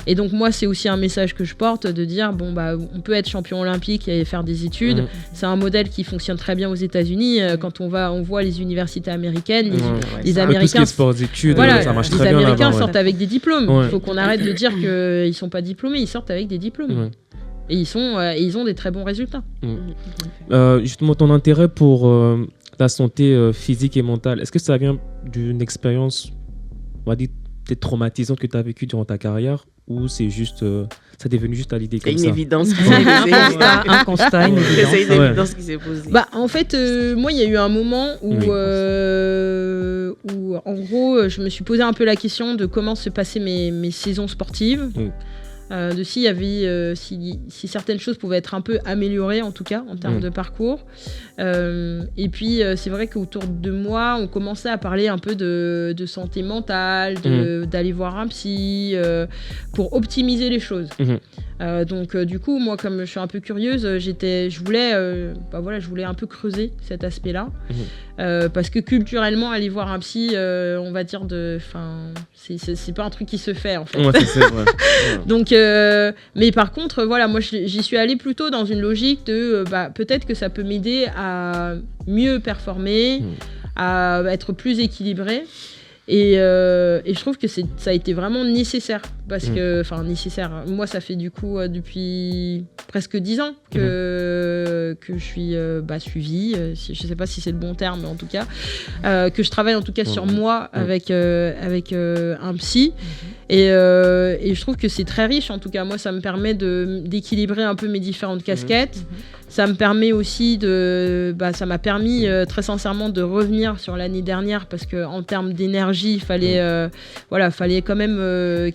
Et donc moi c'est aussi un message que je porte, de dire on peut être champion olympique et faire des études. C'est un modèle qui fonctionne très bien aux États-Unis. Quand on voit les universités américaines, les Américains,
ça marche très bien.
Les Américains sortent avec des diplômes. Il faut qu'on arrête de dire qu'ils sont pas diplômés, ils sortent avec des diplômes. Et ils ont des très bons résultats.
Justement, ton intérêt pour la santé physique et mentale, est-ce que ça vient d'une expérience on va dire, peut-être traumatisante que tu as vécu durant ta carrière, ou c'est juste, ça est devenu juste à l'idée comme ça?
Une évidence qui s'est posée.
Un constat, une évidence.
C'est une évidence qui s'est posée.
En fait, moi, il y a eu un moment où, en gros, je me suis posé un peu la question de comment se passaient mes saisons sportives. De s'il y avait, si certaines choses pouvaient être un peu améliorées, en tout cas, en termes de parcours. Et puis, c'est vrai qu'autour de moi, on commençait à parler un peu de santé mentale, d'aller voir un psy, pour optimiser les choses. Donc, du coup, moi, comme je suis un peu curieuse, je voulais un peu creuser cet aspect-là. Parce que culturellement, aller voir un psy, on va dire, c'est pas un truc qui se fait, en fait.
Ouais, c'est vrai.
Donc, mais par contre, voilà, moi j'y suis allée plutôt dans une logique de peut-être que ça peut m'aider à mieux performer, à être plus équilibrée. Et je trouve que ça a été vraiment nécessaire. Parce que, nécessaire, moi ça fait du coup depuis presque 10 ans que je suis suivie, je sais pas si c'est le bon terme, mais en tout cas, que je travaille en tout cas sur moi avec un psy. Et je trouve que c'est très riche, en tout cas. Moi, ça me permet d'équilibrer un peu mes différentes casquettes. Ça me permet aussi ça m'a permis très sincèrement de revenir sur l'année dernière, parce qu'en termes d'énergie, il fallait quand même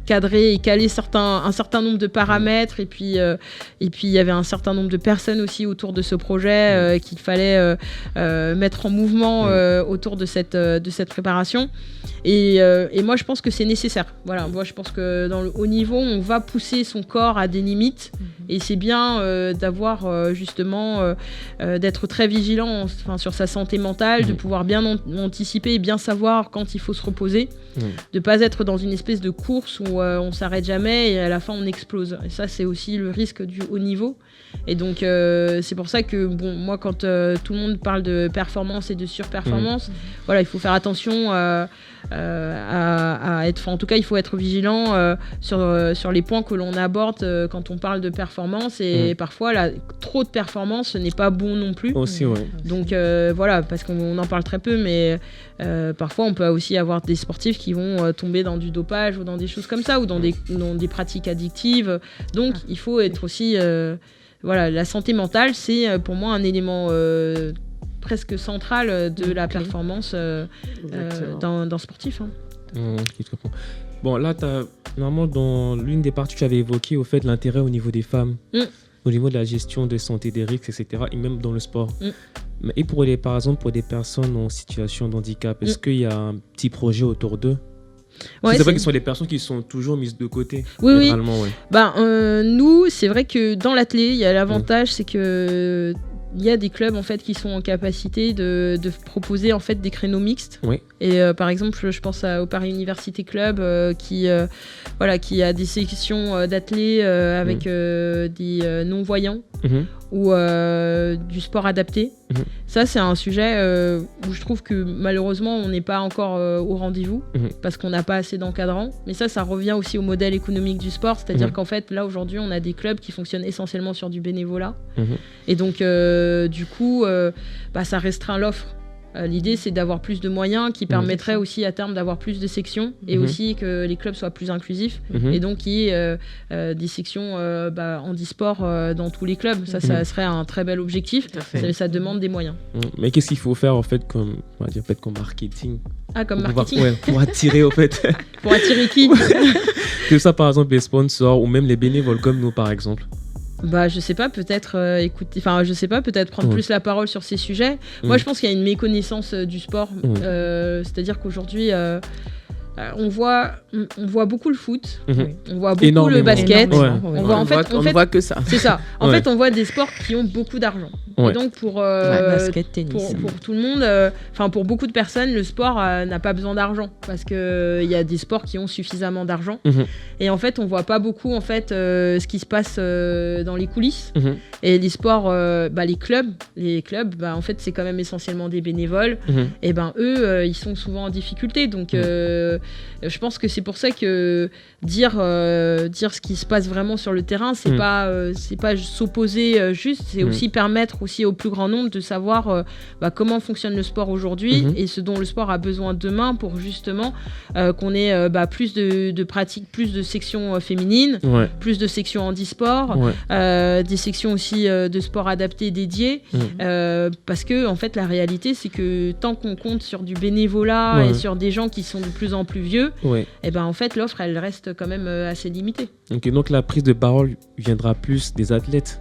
cadrer et caler un certain nombre de paramètres, et puis il y avait un certain nombre de personnes aussi autour de ce projet qu'il fallait mettre en mouvement autour de cette préparation. Et moi, je pense que c'est nécessaire. Voilà, moi, je pense que dans le haut niveau, on va pousser son corps à des limites, et c'est bien d'avoir justement d'être très vigilant sur sa santé mentale, de pouvoir bien anticiper et bien savoir quand il faut se reposer, de pas être dans une espèce de course où on s'arrête jamais et à la fin on explose. Et ça, c'est aussi le risque du haut niveau. Et donc c'est pour ça que moi, quand tout le monde parle de performance et de surperformance, voilà, il faut faire attention à être, en tout cas, il faut être vigilant sur les points que l'on aborde quand on parle de performance, et parfois trop de performance, ce n'est pas bon non plus.
Aussi, ouais.
Donc voilà, parce qu'on en parle très peu, mais parfois on peut aussi avoir des sportifs qui vont tomber dans du dopage ou dans des choses comme ça, ou dans des pratiques addictives. Donc il faut être aussi la santé mentale, c'est pour moi un élément presque central de la performance d'un sportif.
Je comprends. Bon, là, normalement, dans l'une des parties, tu avais évoqué au fait l'intérêt au niveau des femmes, au niveau de la gestion de santé des risques, etc., et même dans le sport. Et par exemple, pour des personnes en situation de handicap, est-ce qu'il y a un petit projet autour d'eux? C'est vrai qu'ils sont des personnes qui sont toujours mises de côté.
Oui. Nous, c'est vrai que dans l'athlé, il y a l'avantage, c'est que il y a des clubs en fait qui sont en capacité de proposer en fait des créneaux mixtes. Et par exemple, je pense au Paris Université Club qui a des sections d'athlé avec des non-voyants ou du sport adapté. Ça, c'est un sujet où je trouve que malheureusement on n'est pas encore au rendez-vous parce qu'on n'a pas assez d'encadrants. Mais ça revient aussi au modèle économique du sport, c'est-à-dire qu'en fait là aujourd'hui on a des clubs qui fonctionnent essentiellement sur du bénévolat. Et donc du coup ça restreint l'offre. L'idée, c'est d'avoir plus de moyens qui permettraient aussi à terme d'avoir plus de sections et aussi que les clubs soient plus inclusifs et donc qu'il y ait des sections handisport dans tous les clubs. Ça serait un très bel objectif. Ça demande des moyens.
Mais qu'est-ce qu'il faut faire en fait comme marketing?
Comme marketing
pour attirer en fait.
Pour attirer qui?
Que ça, par exemple, les sponsors ou même les bénévoles comme nous, par exemple.
Je sais pas, peut-être peut-être prendre plus la parole sur ces sujets. Moi, je pense qu'il y a une méconnaissance du sport. C'est-à-dire qu'aujourd'hui, on voit beaucoup le foot, on voit beaucoup le basket.
On voit que ça.
C'est ça. En fait, on voit des sports qui ont beaucoup d'argent. Et donc pour
basket, tennis,
pour tout le monde, pour beaucoup de personnes, le sport n'a pas besoin d'argent parce que il y a des sports qui ont suffisamment d'argent. Et en fait, on voit pas beaucoup ce qui se passe dans les coulisses. Et les sports, les clubs, en fait, c'est quand même essentiellement des bénévoles. Et eux, ils sont souvent en difficulté. Donc je pense que c'est pour ça que dire ce qui se passe vraiment sur le terrain, c'est pas s'opposer juste, c'est aussi permettre aussi au plus grand nombre de savoir comment fonctionne le sport aujourd'hui et ce dont le sport a besoin demain pour justement qu'on ait plus de pratiques, plus de sections féminines, plus de sections handisport, des sections aussi de sport adapté dédiées, parce que en fait la réalité c'est que tant qu'on compte sur du bénévolat et sur des gens qui sont de plus en plus vieux, et ben en fait l'offre elle reste quand même assez limitée.
Ok, donc la prise de parole viendra plus des athlètes,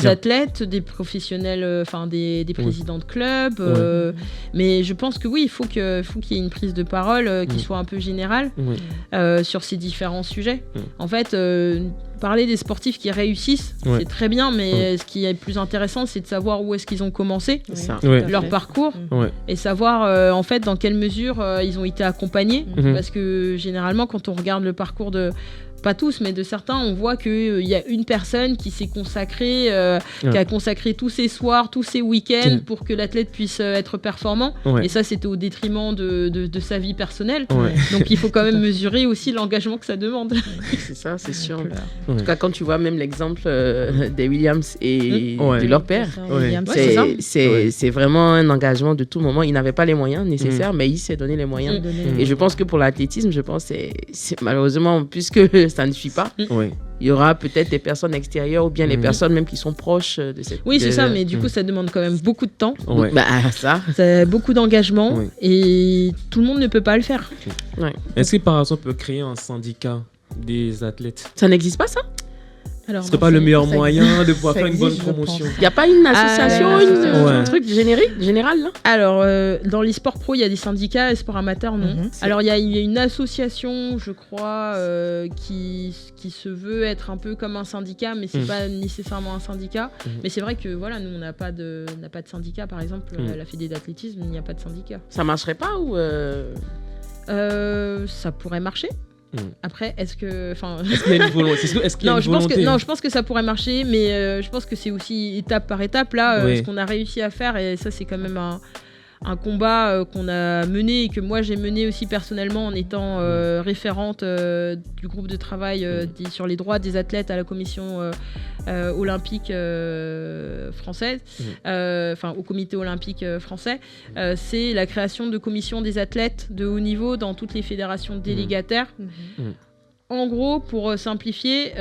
athlètes, des professionnels, des présidents de clubs, mais je pense que oui, il faut qu'il y ait une prise de parole qui soit un peu générale sur ces différents sujets. En fait, parler des sportifs qui réussissent, c'est très bien, mais ce qui est plus intéressant, c'est de savoir où est-ce qu'ils ont commencé, leur parcours, et savoir en fait dans quelle mesure ils ont été accompagnés, parce que généralement quand on regarde le parcours de pas tous, mais de certains, on voit qu'il y a une personne qui s'est consacrée, qui a consacré tous ses soirs, tous ses week-ends pour que l'athlète puisse être performant. Et ça, c'était au détriment de sa vie personnelle. Donc, il faut quand même mesurer aussi l'engagement que ça demande.
C'est ça, c'est sûr. En tout cas, quand tu vois même l'exemple des Williams et de leur père, c'est vraiment un engagement de tout moment. Il n'avait pas les moyens nécessaires, mais il s'est donné les moyens. Et je pense que pour l'athlétisme, c'est malheureusement, puisque ça ne suit pas. Il y aura peut-être des personnes extérieures ou bien les personnes même qui sont proches de cette...
Oui, c'est ça, mais du coup, ça demande quand même beaucoup de temps.
Ça.
Beaucoup d'engagement et tout le monde ne peut pas le faire.
Est-ce que par exemple, on peut créer un syndicat des athlètes?
Ça n'existe pas, ça?
Ce n'est pas le meilleur moyen de pouvoir faire une bonne promotion.
Il n'y a pas une association, un truc général là?
Alors, dans les sports pro, il y a des syndicats, les sports amateurs, non. Alors, il y a une association, je crois, qui se veut être un peu comme un syndicat, mais ce n'est pas nécessairement un syndicat. Mais c'est vrai que voilà, nous, on n'a pas de syndicat. Par exemple, la Fédé d'athlétisme, il n'y a pas de syndicat.
Ça ne marcherait pas ou
ça pourrait marcher. Après, est-ce qu'il
y a une volonté?
Je pense que ça pourrait marcher, mais je pense que c'est aussi étape par étape. Là, ce qu'on a réussi à faire, et ça, c'est quand même un combat qu'on a mené et que moi j'ai mené aussi personnellement en étant référente du groupe de travail sur les droits des athlètes à la commission olympique française, au comité olympique français. C'est la création de commissions des athlètes de haut niveau dans toutes les fédérations délégataires. En gros, pour simplifier,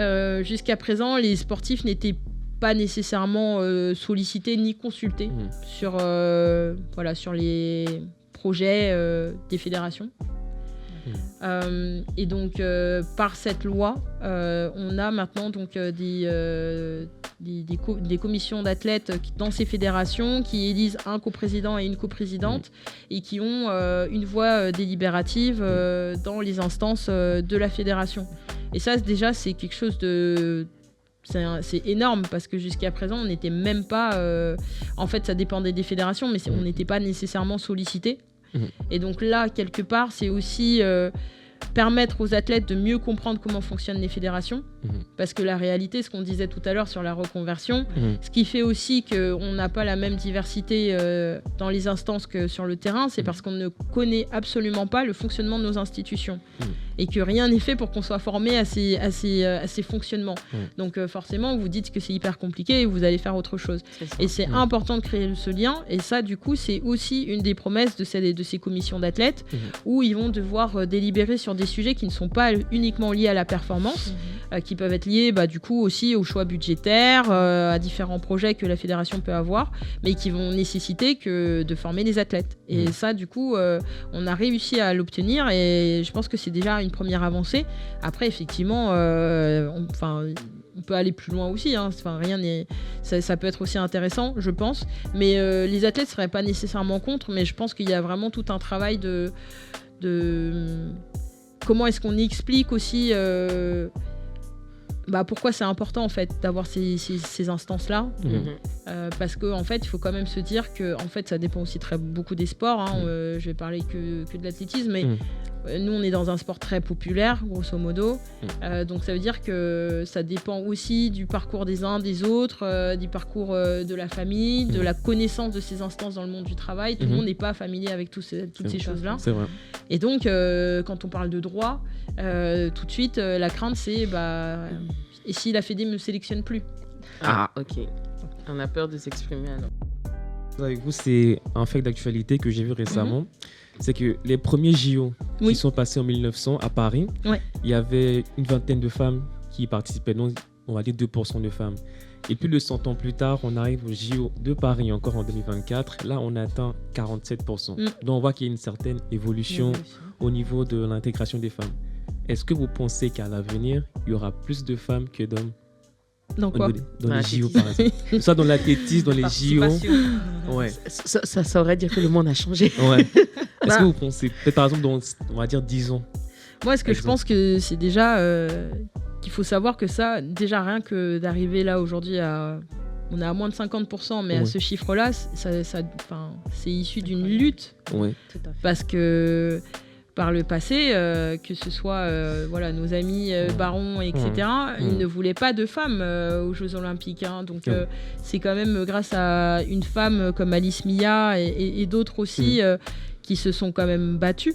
jusqu'à présent, les sportifs n'étaient pas nécessairement sollicités ni consultés sur les projets des fédérations. Et donc par cette loi on a maintenant donc des commissions d'athlètes dans ces fédérations qui élisent un coprésident et une coprésidente et qui ont une voix délibérative dans les instances de la fédération. Et ça déjà c'est quelque chose de... C'est énorme parce que jusqu'à présent on n'était même pas en fait ça dépendait des fédérations mais on n'était pas nécessairement sollicité. Et donc là quelque part c'est aussi permettre aux athlètes de mieux comprendre comment fonctionnent les fédérations parce que la réalité, ce qu'on disait tout à l'heure sur la reconversion, ce qui fait aussi qu'on n'a pas la même diversité dans les instances que sur le terrain, c'est parce qu'on ne connaît absolument pas le fonctionnement de nos institutions et que rien n'est fait pour qu'on soit formé à ces fonctionnements. Donc forcément, vous dites que c'est hyper compliqué et vous allez faire autre chose. Et c'est important de créer ce lien et ça, du coup, c'est aussi une des promesses de ces commissions d'athlètes où ils vont devoir délibérer sur des sujets qui ne sont pas uniquement liés à la performance, qui peuvent être liés du coup aussi aux choix budgétaires, à différents projets que la fédération peut avoir, mais qui vont nécessiter de former des athlètes. Et ça, du coup, on a réussi à l'obtenir et je pense que c'est déjà une première avancée. Après, effectivement, on peut aller plus loin aussi, hein. Ça peut être aussi intéressant, je pense. Mais les athlètes ne seraient pas nécessairement contre, mais je pense qu'il y a vraiment tout un travail de comment est-ce qu'on explique aussi pourquoi c'est important en fait d'avoir ces instances-là. Parce qu'en fait, il faut quand même se dire que en fait, ça dépend aussi beaucoup des sports. Hein. Je vais parler que de l'athlétisme, mais nous, on est dans un sport très populaire, grosso modo. Donc, ça veut dire que ça dépend aussi du parcours des uns, des autres, du parcours de la famille, de la connaissance de ces instances dans le monde du travail. Tout le monde n'est pas familier avec toutes ces choses-là.
C'est vrai.
Et donc, quand on parle de droit, tout de suite, la crainte, c'est et si la Fédé ne me sélectionne plus?
Ah, ok. On a peur de s'exprimer alors.
Avec vous, c'est un fait d'actualité que j'ai vu récemment. C'est que les premiers JO qui sont passés en 1900 à Paris, il y avait une vingtaine de femmes qui y participaient, donc on va dire 2% de femmes. Et plus de 100 ans plus tard, on arrive au JO de Paris encore en 2024. Là, on atteint 47%. Donc on voit qu'il y a une certaine évolution au niveau de l'intégration des femmes. Est-ce que vous pensez qu'à l'avenir, il y aura plus de femmes que d'hommes?
Dans quoi?
Dans les JO, par exemple. Soit dans l'athlétisme, dans les JO. Ouais.
Ça saurait dire que le monde a changé.
Ouais. Est-ce que vous pensez, peut-être par exemple, dans, on va dire 10 ans?
Moi, je pense que c'est déjà qu'il faut savoir que ça, déjà rien que d'arriver là aujourd'hui à... On est à moins de 50%, mais à ce chiffre-là, c'est issu d'une lutte.
Ouais.
Parce que... Par le passé, que ce soit nos amis barons, etc., ils ne voulaient pas de femmes aux Jeux Olympiques. Hein. Donc, c'est quand même grâce à une femme comme Alice Mia et d'autres aussi qui se sont quand même battues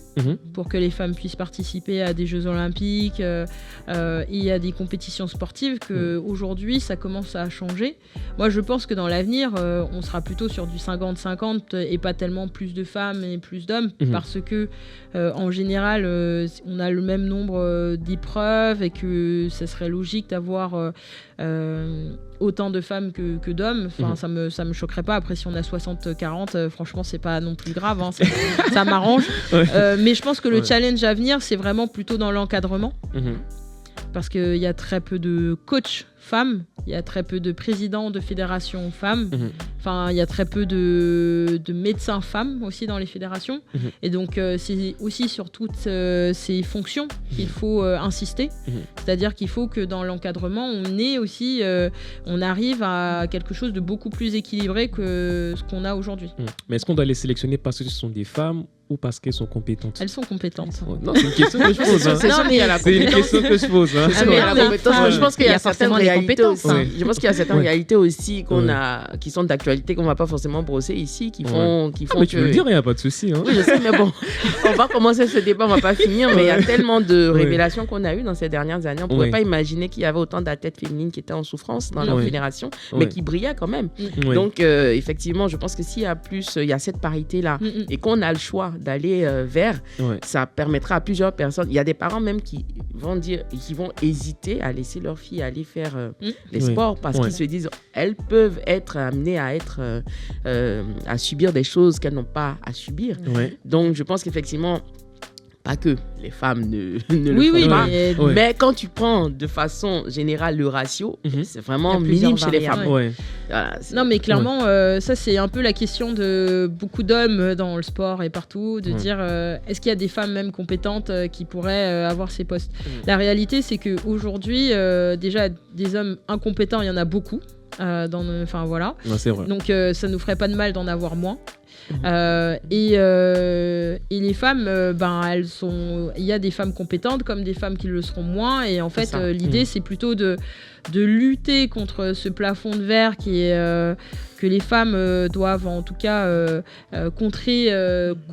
pour que les femmes puissent participer à des Jeux Olympiques et à des compétitions sportives, qu'aujourd'hui, ça commence à changer. Moi, je pense que dans l'avenir, on sera plutôt sur du 50-50 et pas tellement plus de femmes et plus d'hommes, parce que, en général, on a le même nombre d'épreuves et que ça serait logique d'avoir autant de femmes que d'hommes. Enfin, ça me choquerait pas. Après, si on a 60-40, franchement, c'est pas non plus grave. Hein. Ça m'arrange. Mais je pense que le challenge à venir, c'est vraiment plutôt dans l'encadrement. Parce qu'il y a très peu de coachs femmes, il y a très peu de présidents de fédérations femmes, il y a très peu de médecins femmes aussi dans les fédérations. Et donc, c'est aussi sur toutes ces fonctions qu'il faut insister. C'est-à-dire qu'il faut que dans l'encadrement, on arrive à quelque chose de beaucoup plus équilibré que ce qu'on a aujourd'hui.
Mais est-ce qu'on doit les sélectionner parce que ce sont des femmes ou parce qu'elles sont compétentes?
Elles sont compétentes.
Non, c'est une question que je pose. C'est une question que je pose.
Je pense qu'il y a certaines réalités aussi. Je pense qu'il y a certaines réalités aussi qui sont d'actualité, qu'on ne va pas forcément brosser ici, qui font
mais tu veux le dire, il n'y a pas de souci.
Oui, je sais, mais bon, on va commencer ce débat, on ne va pas finir, mais il y a tellement de révélations qu'on a eues dans ces dernières années. On ne pouvait pas imaginer qu'il y avait autant d'athlètes féminines qui étaient en souffrance dans leur fédération, mais qui brillaient quand même. Donc, effectivement, je pense que s'il y a plus, il y a cette parité-là, et qu'on a le choix d'aller vers, ça permettra à plusieurs personnes. Il y a des parents même qui vont hésiter à laisser leur fille aller faire les sports parce qu'ils se disent elles peuvent être amenées à subir des choses qu'elles n'ont pas à subir. Donc je pense qu'effectivement, pas que les femmes ne le font pas, mais quand tu prends de façon générale le ratio, c'est vraiment minime chez les femmes.
Non, mais clairement, ça c'est un peu la question de beaucoup d'hommes dans le sport et partout, de dire est-ce qu'il y a des femmes même compétentes qui pourraient avoir ces postes. La réalité, c'est qu'aujourd'hui, déjà, des hommes incompétents, il y en a beaucoup. Voilà.
C'est vrai.
Donc ça nous ferait pas de mal d'en avoir moins. Et les femmes, il y a des femmes compétentes comme des femmes qui le seront moins. Et en fait, l'idée, c'est plutôt de lutter contre ce plafond de verre qui est que les femmes doivent en tout cas contrer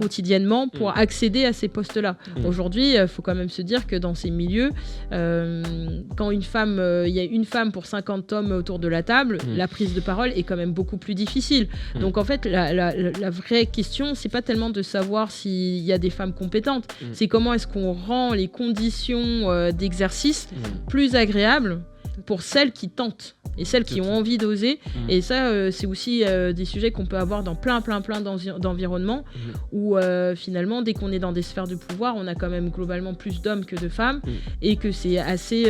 quotidiennement pour accéder à ces postes-là. Aujourd'hui, il faut quand même se dire que dans ces milieux, quand il y a une femme pour 50 hommes autour de la table, la prise de parole est quand même beaucoup plus difficile. Donc en fait, la vraie question, c'est pas tellement de savoir s'il y a des femmes compétentes, c'est comment est-ce qu'on rend les conditions d'exercice plus agréables pour celles qui tentent et celles qui ont envie d'oser. Et ça, c'est aussi des sujets qu'on peut avoir dans plein d'environnements où finalement, dès qu'on est dans des sphères de pouvoir, on a quand même globalement plus d'hommes que de femmes et que c'est assez...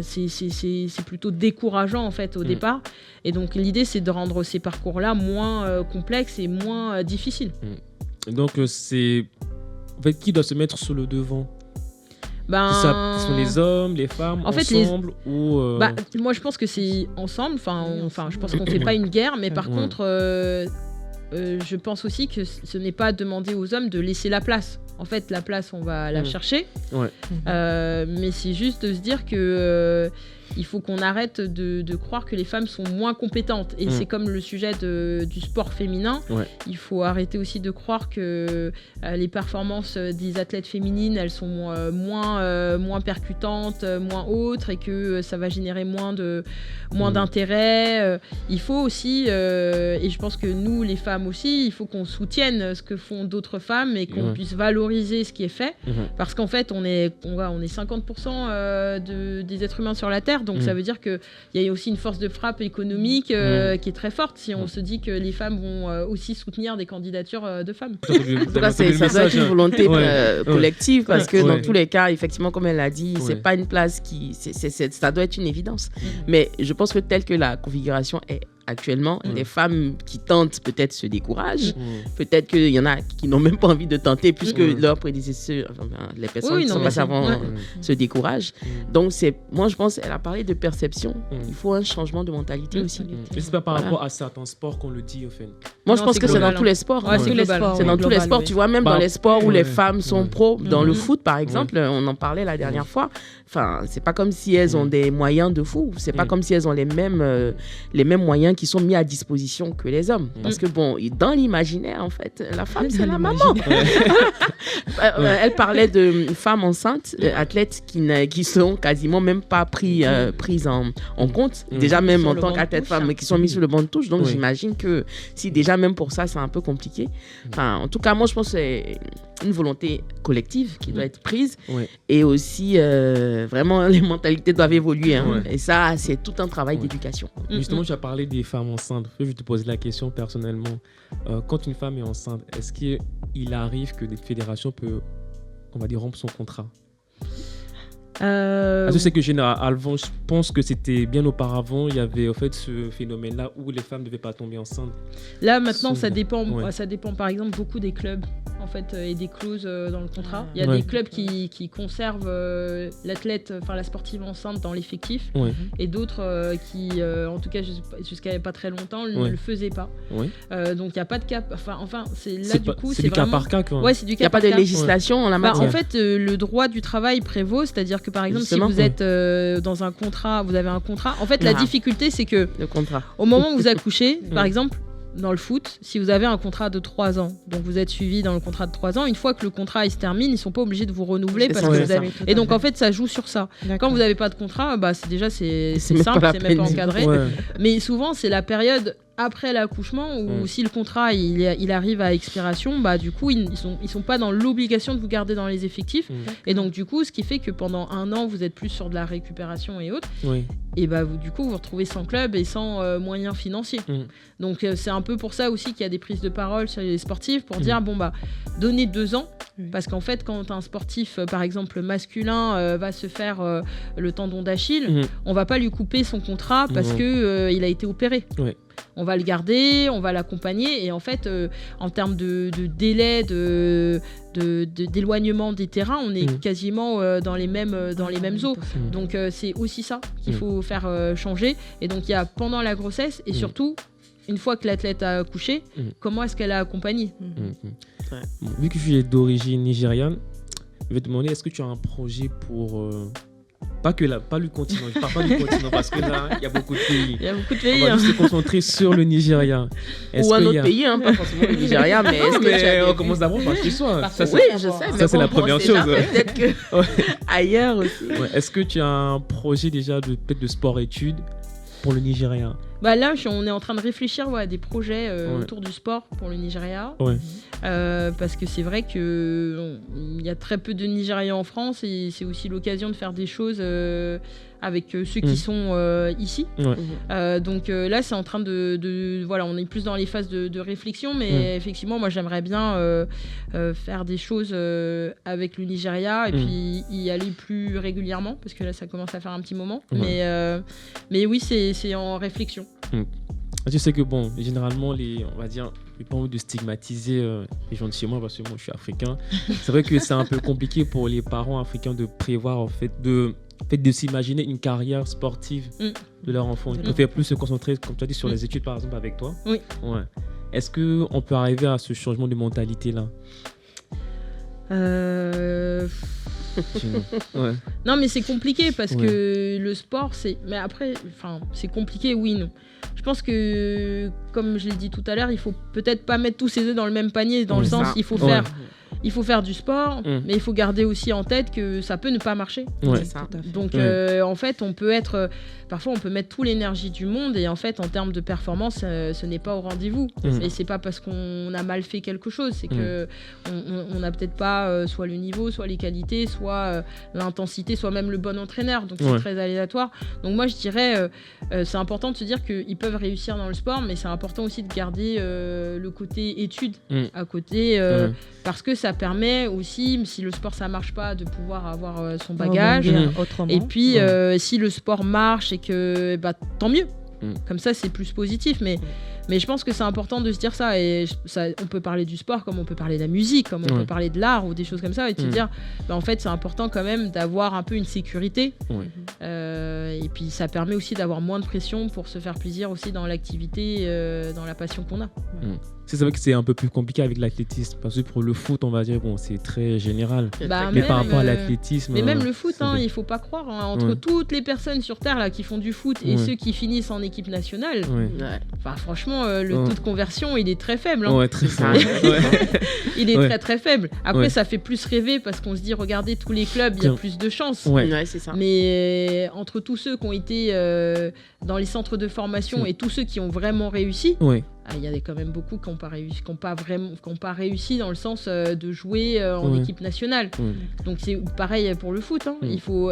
c'est plutôt décourageant en fait au départ. Et donc l'idée, c'est de rendre ces parcours-là moins complexes et moins difficiles.
Donc c'est... En fait, qui doit se mettre sur le devant? Ce sont les hommes, les femmes, ensemble ou
moi je pense que c'est ensemble. Je pense qu'on ne fait pas une guerre, mais par contre, je pense aussi que ce n'est pas demander aux hommes de laisser la place. En fait, la place, on va la chercher. Mais c'est juste de se dire que il faut qu'on arrête de croire que les femmes sont moins compétentes. Et c'est comme le sujet du sport féminin. Ouais. Il faut arrêter aussi de croire que les performances des athlètes féminines, elles sont moins percutantes, moins autres, et que ça va générer moins d'intérêt. Il faut aussi, et je pense que nous, les femmes aussi, il faut qu'on soutienne ce que font d'autres femmes et qu'on puisse valoriser ce qui est fait. Parce qu'en fait, on est 50% des êtres humains sur la Terre, donc ça veut dire qu'il y a aussi une force de frappe économique qui est très forte si on se dit que les femmes vont aussi soutenir des candidatures de femmes.
En tout cas, ça doit être une volonté collective, parce que dans tous les cas, effectivement, comme elle l'a dit, c'est pas une place qui... ça doit être une évidence. Mais je pense que telle que la configuration est actuellement, les femmes qui tentent peut-être se découragent. Peut-être qu'il y en a qui n'ont même pas envie de tenter puisque leurs prédécesseurs, les personnes qui sont passées avant se découragent. Donc, moi, je pense qu'elle a parlé de perception. Il faut un changement de mentalité aussi.
Mais c'est pas par rapport à certains sports qu'on le dit, au fait.
Moi, je pense que c'est dans tous les sports. C'est dans tous les sports. Tu vois, même dans les sports où les femmes sont pros, dans le foot, par exemple, on en parlait la dernière fois. Enfin, c'est pas comme si elles ont des moyens de fou. C'est pas comme si elles ont les mêmes moyens qui sont mis à disposition que les hommes. Parce que bon, dans l'imaginaire, en fait, la femme, c'est la maman. Elle parlait de femmes enceintes, athlètes qui sont quasiment même pas prises en compte. Déjà même en tant qu'athlète femme, mais qui sont mises sur le banc de touche. Donc j'imagine que si déjà même pour ça, c'est un peu compliqué. Enfin, en tout cas, moi, je pense que c'est une volonté collective qui doit être prise. Et aussi, vraiment, les mentalités doivent évoluer. Et ça, c'est tout un travail d'éducation.
Justement, tu as parlé des femmes enceintes. Je vais te poser la question personnellement. Quand une femme est enceinte, est-ce qu'il arrive que des fédérations peuvent, on va dire, rompre son contrat? Je sais que généralement, je pense que c'était bien auparavant, il y avait en fait ce phénomène-là où les femmes ne devaient pas tomber enceintes.
Là, maintenant, ça dépend par exemple beaucoup des clubs en fait, et des clauses dans le contrat. Il y a des clubs qui conservent l'athlète, enfin la sportive enceinte dans l'effectif, et d'autres qui, en tout cas jusqu'à pas très longtemps, ne le faisaient pas. Donc il n'y a pas de cas. Enfin, c'est là du coup,
c'est du cas par cas.
C'est du cas par cas. Il n'y a pas de législation en la matière.
En fait, le droit du travail prévaut, c'est-à-dire que par exemple, justement, si vous êtes dans un contrat, vous avez un contrat. En fait, la difficulté, c'est que au moment où vous accouchez, par exemple, dans le foot, si vous avez un contrat de 3 ans, donc vous êtes suivi dans le contrat de 3 ans, une fois que le contrat se termine, ils ne sont pas obligés de vous renouveler parce que vous avez... Et donc en fait, ça joue sur ça. Quand vous n'avez pas de contrat, c'est simple, c'est même pas encadré. Mais souvent, c'est la période après l'accouchement où si le contrat il arrive à expiration, du coup ils sont pas dans l'obligation de vous garder dans les effectifs, et donc du coup ce qui fait que pendant 1 an vous êtes plus sur de la récupération et autres, et vous, du coup vous retrouvez sans club et sans moyens financiers. Donc c'est un peu pour ça aussi qu'il y a des prises de parole sur les sportifs pour dire donnez 2 ans, parce qu'en fait quand un sportif par exemple masculin va se faire le tendon d'Achille, on va pas lui couper son contrat parce que il a été opéré. On va le garder, on va l'accompagner, et en fait, en termes de délai, d'éloignement des terrains, on est quasiment dans les mêmes eaux. Donc c'est aussi ça qu'il faut faire changer. Et donc il y a pendant la grossesse, et surtout, une fois que l'athlète a accouché, comment est-ce qu'elle a accompagné.
Vu que je suis d'origine nigériane, je vais te demander, est-ce que tu as un projet pour... Pas le continent, je parle pas du continent parce que là, il y a beaucoup de pays.
Il y a beaucoup de pays.
On va juste se concentrer sur le Nigeria.
Ou un autre pays, pas forcément le Nigeria, mais est-ce que
on commence d'abord par chez soi.
Oui, je sais.
Ça, c'est la première chose.
Peut-être que ailleurs aussi.
Est-ce que tu as un projet déjà peut-être de sport-études pour le Nigeria?
Là, on est en train de réfléchir à des projets autour du sport pour le Nigeria. Parce que c'est vrai qu'il y a très peu de Nigérians en France, et c'est aussi l'occasion de faire des choses avec ceux qui sont ici. Donc là, c'est en train de voilà, on est plus dans les phases de réflexion, mais effectivement, moi, j'aimerais bien faire des choses avec le Nigeria et puis y aller plus régulièrement, parce que là, ça commence à faire un petit moment. Mais oui, c'est en réflexion.
Je sais que généralement, on va dire, j'ai pas envie de stigmatiser les gens de chez moi parce que moi je suis africain. C'est vrai que c'est un peu compliqué pour les parents africains de prévoir en fait de s'imaginer une carrière sportive de leur enfant. Ils préfèrent plus se concentrer, comme tu as dit, sur les études par exemple avec toi. Est-ce qu'on peut arriver à ce changement de mentalité là? Ouais.
Non, mais c'est compliqué parce que le sport, c'est. Mais après, c'est compliqué, oui, non. Je pense que, comme je l'ai dit tout à l'heure, il faut peut-être pas mettre tous ses œufs dans le même panier, dans le sens, il faut faire du sport, mais il faut garder aussi en tête que ça peut ne pas marcher.
C'est ça.
Donc, en fait, parfois, on peut mettre toute l'énergie du monde et en fait, en termes de performance, ce n'est pas au rendez-vous. Et c'est pas parce qu'on a mal fait quelque chose, c'est que on n'a peut-être pas soit le niveau, soit les qualités, soit l'intensité, soit même le bon entraîneur. Donc, c'est très aléatoire. Donc, moi, je dirais, c'est important de se dire qu'ils peuvent réussir dans le sport, mais c'est important aussi de garder le côté études à côté, parce que ça permet aussi, si le sport ça marche pas, de pouvoir avoir son bagage.
Autrement.
Et puis, si le sport marche et que, tant mieux. Comme ça, c'est plus positif. Mais je pense que c'est important de se dire ça. Et on peut parler du sport comme on peut parler de la musique, comme on peut parler de l'art ou des choses comme ça. Et de se dire, en fait, c'est important quand même d'avoir un peu une sécurité. Et puis, ça permet aussi d'avoir moins de pression pour se faire plaisir aussi dans l'activité, dans la passion qu'on a.
C'est vrai que c'est un peu plus compliqué avec l'athlétisme. Parce que pour le foot, on va dire, c'est très général.
Mais
par rapport à l'athlétisme...
Mais même le foot, il ne faut pas croire. Entre toutes les personnes sur Terre là, qui font du foot et ceux qui finissent en équipe nationale, franchement, le taux de conversion, il est très faible.
Très faible.
Il est très très faible. Après, ça fait plus rêver parce qu'on se dit, regardez, tous les clubs, il y a plus de chances.
C'est ça.
Mais entre tous ceux qui ont été dans les centres de formation et tous ceux qui ont vraiment réussi... Il y a quand même beaucoup qui n'ont pas réussi dans le sens de jouer en équipe nationale. Donc c'est pareil pour le foot.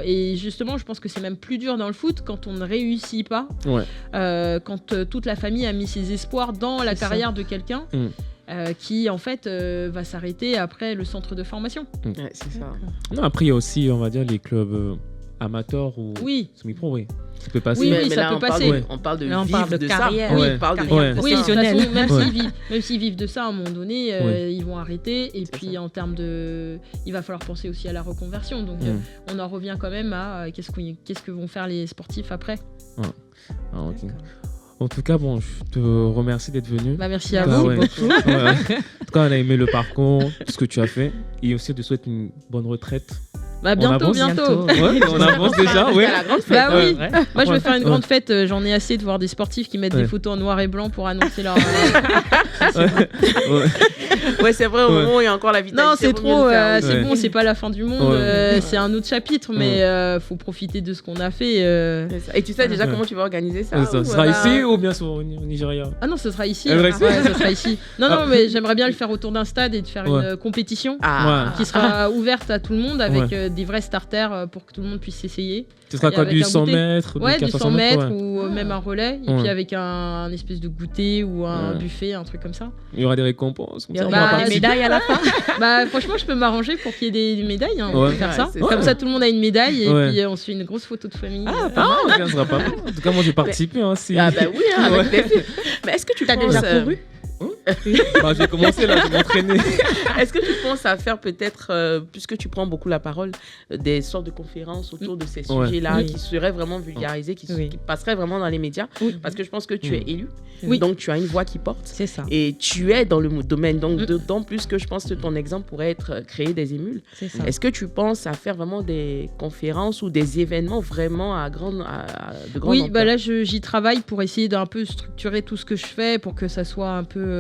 Et justement, je pense que c'est même plus dur dans le foot quand on ne réussit pas, quand toute la famille a mis ses espoirs dans la carrière de quelqu'un. Qui en fait va s'arrêter après le centre de formation.
C'est ça.
Non, après il y a aussi, on va dire, les clubs amateurs ou semi-pro, ça peut passer.
Oui, ça peut passer.
On parle de
là, on
vivre
parle de carrière.
Ça. On parle de carrière
professionnelle. De toute façon, même s'ils vivent de ça, à un moment donné, ils vont arrêter. Et puis, en termes de... Il va falloir penser aussi à la reconversion. Donc, on en revient quand même à qu'est-ce que vont faire les sportifs après.
En tout cas, je te remercie d'être venu.
Merci à vous.
Beaucoup. En tout cas, on a aimé le parcours, tout ce que tu as fait. Et aussi, de souhaiter une bonne retraite.
Bientôt.
On avance déjà.
Oui. Moi, je vais faire une grande fête. J'en ai assez de voir des sportifs qui mettent des photos en noir et blanc pour annoncer leur...
c'est vrai, au moment où il y a encore la vitalité.
Non, c'est trop. C'est bon, c'est pas la fin du monde. C'est un autre chapitre, mais faut profiter de ce qu'on a fait.
Et tu sais déjà comment tu vas organiser ça?
Ça sera ici ou bien au Nigeria?
Ah non, ce sera ici. Ça sera ici. Non, mais j'aimerais bien le faire autour d'un stade et de faire une compétition qui sera ouverte à tout le monde avec des vrais starters pour que tout le monde puisse s'essayer.
Ce sera quoi, du 100 mètres?
Du 100 mètres ou même un relais. Et puis avec un espèce de goûter ou un buffet, un truc comme ça.
Il y aura des récompenses.
Il y aura des médailles à la fin. Franchement, je peux m'arranger pour qu'il y ait des médailles. On peut faire ça. Comme ça, tout le monde a une médaille et puis on se fait une grosse photo de famille.
Ça sera pas mal. En tout cas, moi, j'ai participé.
Oui, avec plaisir. Mais est-ce que tu
as déjà couru?
J'ai commencé là, je vais m'entraîner.
Est-ce que tu penses à faire peut-être, puisque tu prends beaucoup la parole, des sortes de conférences autour de ces sujets-là qui seraient vraiment vulgarisés, qui passeraient vraiment dans les médias? Parce que je pense que tu es élu, donc tu as une voix qui porte.
C'est ça.
Et tu es dans le domaine, donc d'autant plus que je pense que ton exemple pourrait être créer des émules.
C'est ça.
Est-ce que tu penses à faire vraiment des conférences ou des événements vraiment de grande ampleur?
Là j'y travaille pour essayer d'un peu structurer tout ce que je fais pour que ça soit un peu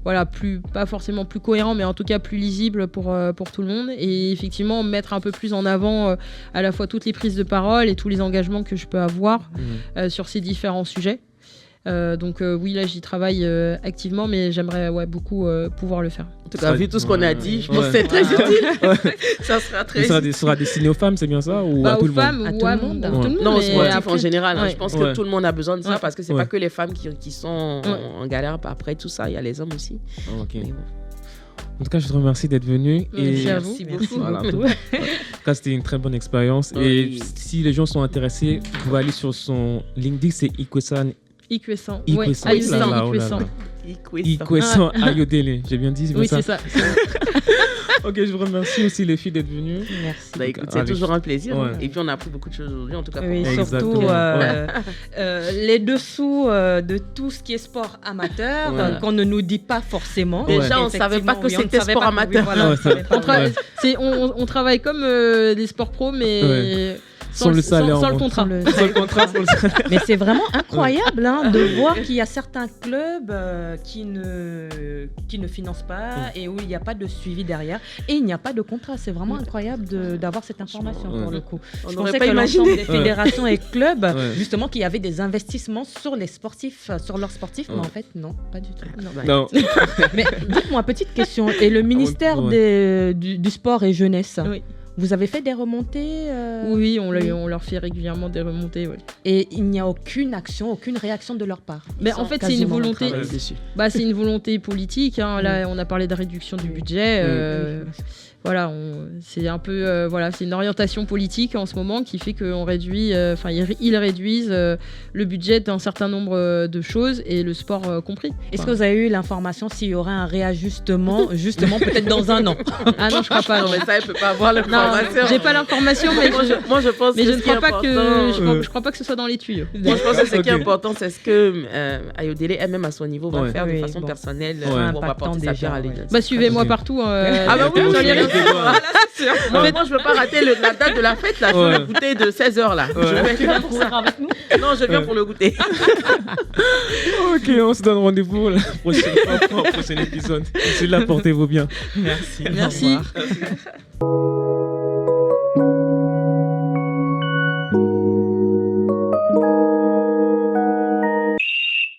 pas forcément plus cohérent, mais en tout cas plus lisible pour tout le monde, et effectivement mettre un peu plus en avant à la fois toutes les prises de parole et tous les engagements que je peux avoir sur ces différents sujets. Donc là j'y travaille activement, mais j'aimerais beaucoup pouvoir le faire.
En tout cas, vu tout ce qu'on a dit, je pense que c'est très utile. Ça sera très utile.
Ça sera destiné aux femmes, c'est bien ça, ou à tout le monde?
À tout le monde.
Non, aux sportifs en général. Je pense que tout le monde a besoin de ça, parce que c'est pas que les femmes qui sont en galère après tout ça, il y a les hommes aussi.
En tout cas, je te remercie d'être venu.
Merci beaucoup.
En tout cas, c'était une très bonne expérience. Et si les gens sont intéressés, vous pouvez aller sur son LinkedIn, c'est Ikwesan Ayodele. J'ai bien dit,
c'est ça.
Ok, je vous remercie aussi les filles d'être venues.
Merci.
Bah, écoute, c'est toujours un plaisir.
Ouais.
Et puis on a appris beaucoup de choses aujourd'hui, en tout cas.
Oui, surtout les dessous de tout ce qui est sport amateur qu'on ne nous dit pas forcément.
Déjà, on ne savait pas que c'était sport amateur.
On travaille comme des sports pros, mais sans le salaire, sans le contrat.
Mais c'est vraiment incroyable de voir qu'il y a certains clubs qui ne financent pas et où il n'y a pas de suivi derrière et il n'y a pas de contrat. C'est vraiment incroyable d'avoir cette information pour le coup. Je pensais que l'ensemble des fédérations et clubs, justement, qu'il y avait des investissements sur les sportifs, sur leurs sportifs, mais en fait, non, pas du tout.
Non.
Mais dites-moi, petite question. Et le ministère du Sport et Jeunesse, vous avez fait des remontées
Oui, on leur fait régulièrement des remontées. Ouais.
Et il n'y a aucune action, aucune réaction de leur part.
Mais en fait, c'est une volonté. C'est une volonté politique. Là, on a parlé de réduction du budget. Voilà, c'est un peu, c'est une orientation politique en ce moment qui fait qu'on réduit, ils réduisent le budget d'un certain nombre de choses et le sport compris.
Est-ce que vous avez eu l'information s'il y aurait un réajustement, justement peut-être dans un an?
Ah non, je crois pas.
Non, mais ça, elle peut pas avoir l'information.
J'ai pas l'information, mais
moi je pense.
Mais
que
je ne crois pas je crois pas que ce soit dans les tuyaux.
Moi, je pense que ce qui est important, c'est ce que Ayodele elle-même à son niveau va faire de façon personnelle pour apporter sa pierre à l'édifice.
Suivez-moi partout.
Ah bah oui, sur les réseaux. Moi, je veux pas rater la date de la fête, là. Je veux le goûter de 16h, là.
Tu viens pour ça avec nous?
Non, je viens pour le goûter.
Ok, on se donne rendez-vous la prochaine fois pour un prochain épisode. D'ici là, portez-vous bien.
Merci.